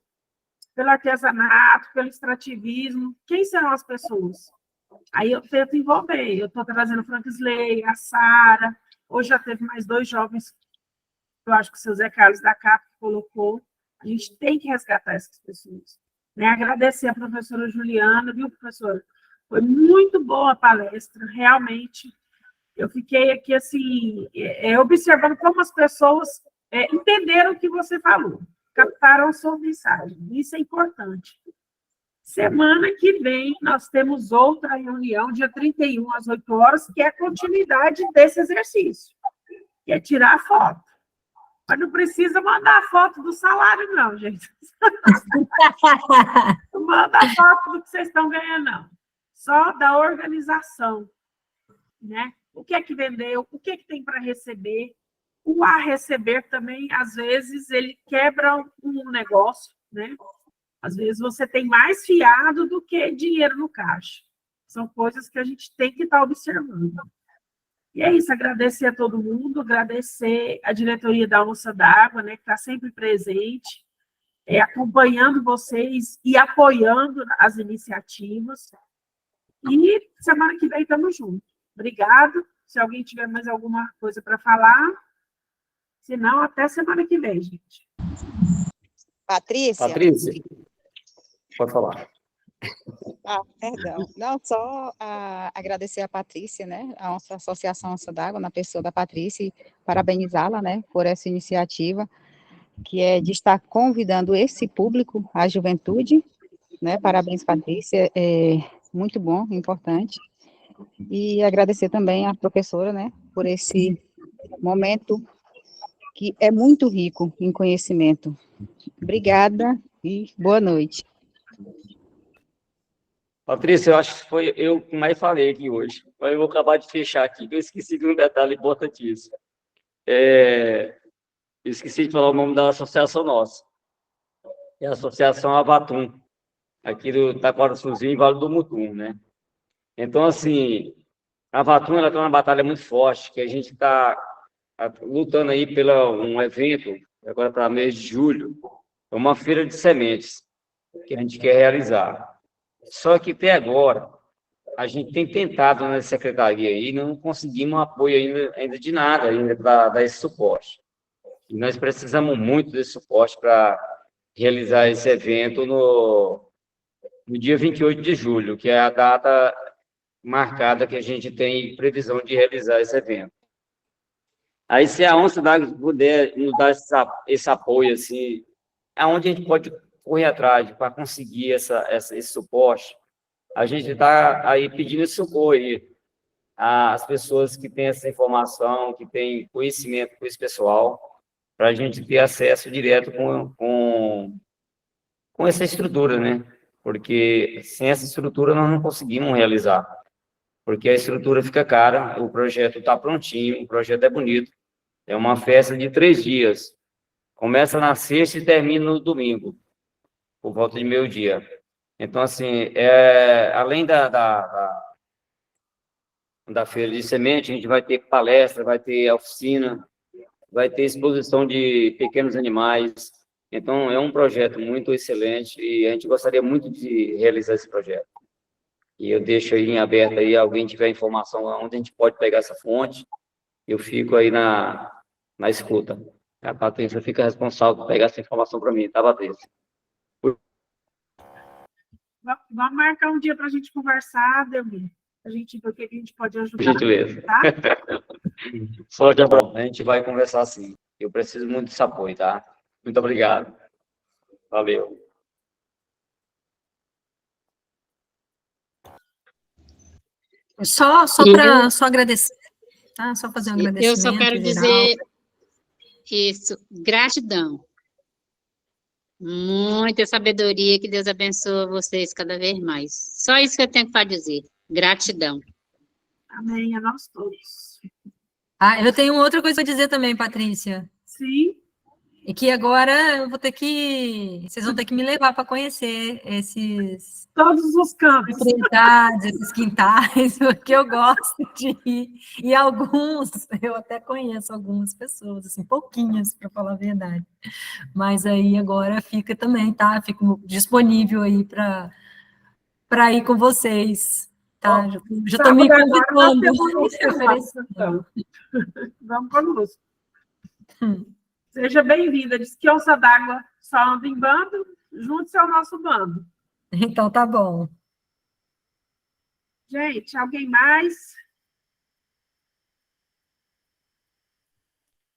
artesanato, pelo extrativismo? Quem serão as pessoas? Aí eu tento envolver, eu estou trazendo o Franksley, a Sara, hoje já teve mais 2 jovens, eu acho que o seu Zé Carlos da CAP colocou, a gente tem que resgatar essas pessoas. Né? Agradecer a professora Juliana, viu, professora? Foi muito boa a palestra, realmente. Eu fiquei aqui, assim, observando como as pessoas entenderam o que você falou, captaram a sua mensagem. Isso é importante. Semana que vem, nós temos outra reunião, dia 31, às 8 horas, que é a continuidade desse exercício, que é tirar a foto. Mas não precisa mandar a foto do salário, não, gente. Não manda a foto do que vocês estão ganhando, não. Só da organização, né? O que é que vendeu, o que é que tem para receber. O a receber também, às vezes, ele quebra um negócio, né? Às vezes você tem mais fiado do que dinheiro no caixa. São coisas que a gente tem que estar observando. E é isso, agradecer a todo mundo, agradecer a diretoria da Onça d'Água, né, que está sempre presente, acompanhando vocês e apoiando as iniciativas. E semana que vem estamos juntos. Obrigado. Se alguém tiver mais alguma coisa para falar, se não, até semana que vem, gente. Patrícia? Pode falar. Perdão. Não, só agradecer a Patrícia, né, a nossa Associação Onça d'Água, na pessoa da Patrícia, e parabenizá-la, né, por essa iniciativa, que é de estar convidando esse público, a juventude, né, parabéns, Patrícia, é muito bom, importante, e agradecer também à professora, né, por esse momento que é muito rico em conhecimento. Obrigada e boa noite. Patrícia, eu acho que foi eu que mais falei aqui hoje. Mas eu vou acabar de fechar aqui, que eu esqueci de um detalhe importantíssimo. Eu esqueci de falar o nome da associação nossa. É a Associação Avatum, aqui do Taquaraçuzinho, Vale do Mutum, né? Então, assim, a Avatum, ela tem uma batalha muito forte, que a gente está lutando aí um evento, agora para mês de julho, é uma feira de sementes, que a gente quer realizar. Só que até agora, a gente tem tentado na secretaria aí, não conseguimos apoio ainda de nada, ainda para dar esse suporte. E nós precisamos muito desse suporte para realizar esse evento no dia 28 de julho, que é a data marcada que a gente tem previsão de realizar esse evento. Aí, se a Onça d'Água puder nos dar esse apoio, assim, aonde a gente pode correr atrás para conseguir esse suporte, a gente está aí pedindo esse socorro aí às pessoas que têm essa informação, que têm conhecimento com esse pessoal, para a gente ter acesso direto com essa estrutura, né? Porque sem essa estrutura nós não conseguimos realizar. porque a estrutura fica cara, o projeto está prontinho, o projeto é bonito, é uma festa de 3 dias, começa na sexta e termina no domingo, por volta de meio-dia. Então, assim, além da feira de semente, a gente vai ter palestra, vai ter oficina, vai ter exposição de pequenos animais. Então, é um projeto muito excelente e a gente gostaria muito de realizar esse projeto. E eu deixo aí em aberto aí, alguém tiver informação onde a gente pode pegar essa fonte, eu fico aí na escuta. A Patrícia fica responsável por pegar essa informação para mim, tá, Patrícia? Vamos marcar um dia para a gente conversar, Delmi. A gente ver o que a gente pode ajudar. Gentileza. Tá? Sorte, Abraão. A gente vai conversar sim. Eu preciso muito desse apoio, tá? Muito obrigado. Valeu. Só para agradecer, tá? Só fazer um agradecimento. Eu só quero geral. dizer isso, gratidão. Muita sabedoria, que Deus abençoe vocês cada vez mais. Só isso que eu tenho para dizer. Gratidão. Amém, a nós todos. Eu tenho outra coisa para dizer também, Patrícia. Sim. E que agora eu vou ter que... Vocês vão ter que me levar para conhecer esses... Todos os campos. Propriedades, esses quintais, porque eu gosto de ir. E alguns, eu até conheço algumas pessoas, assim, pouquinhas, para falar a verdade. Mas aí agora fica também, tá? Fico disponível aí para ir com vocês, tá? Já estou me convidando. Então. Vamos conosco. Seja bem-vinda. Diz que onça d'água só anda em bando, junte-se ao nosso bando. Então, tá bom. Gente, alguém mais?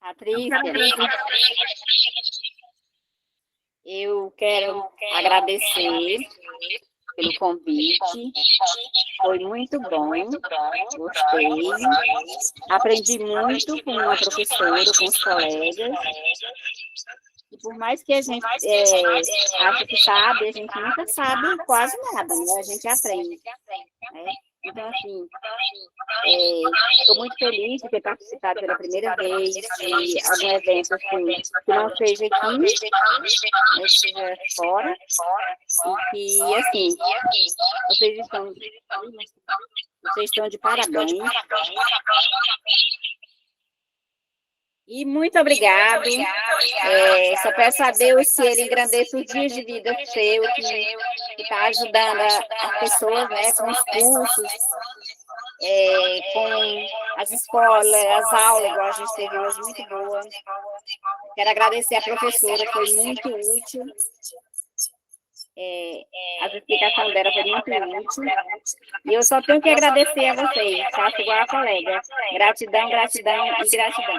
Patrícia, eu quero agradecer pelo convite, foi muito bom, gostei, aprendi muito com uma professora, com os colegas, e por mais que a gente ache que sabe, a gente nunca sabe quase nada, né? A gente aprende, né? Então, assim, estou muito feliz de ter participado pela primeira vez de algum evento assim, que não seja aqui, mas seja fora, e que, assim, vocês estão de parabéns. E muito obrigado. Só peço a Deus se Ele engrandeça os dias de vida seu, que está ajudando as pessoas, né, com os cursos, com as escolas, as aulas, igual a gente teve hoje, muito boa. Quero agradecer a professora, foi muito útil. A explicação dela foi muito útil. E eu só tenho que agradecer a vocês, faço igual a colega. Gratidão, gratidão e gratidão.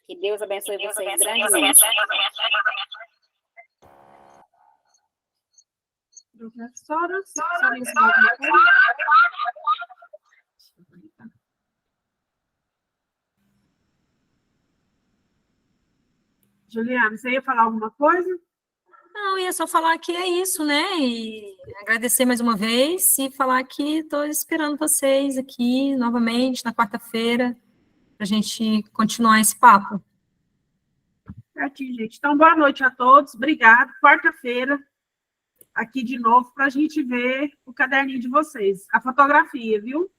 Que Deus abençoe vocês grandemente. Professora, Juliana, você ia falar alguma coisa? Não, ia só falar que é isso, né? E agradecer mais uma vez e falar que estou esperando vocês aqui novamente na quarta-feira para a gente continuar esse papo. Certinho, gente. Então, boa noite a todos. Obrigado. Quarta-feira, aqui de novo, para a gente ver o caderninho de vocês. A fotografia, viu?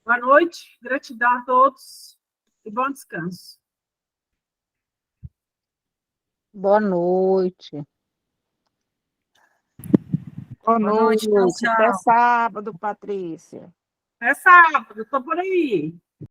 Boa noite. Gratidão a todos e bom descanso. Boa noite. Boa noite. Tchau, tchau. Até sábado, Patrícia. É sábado, estou por aí.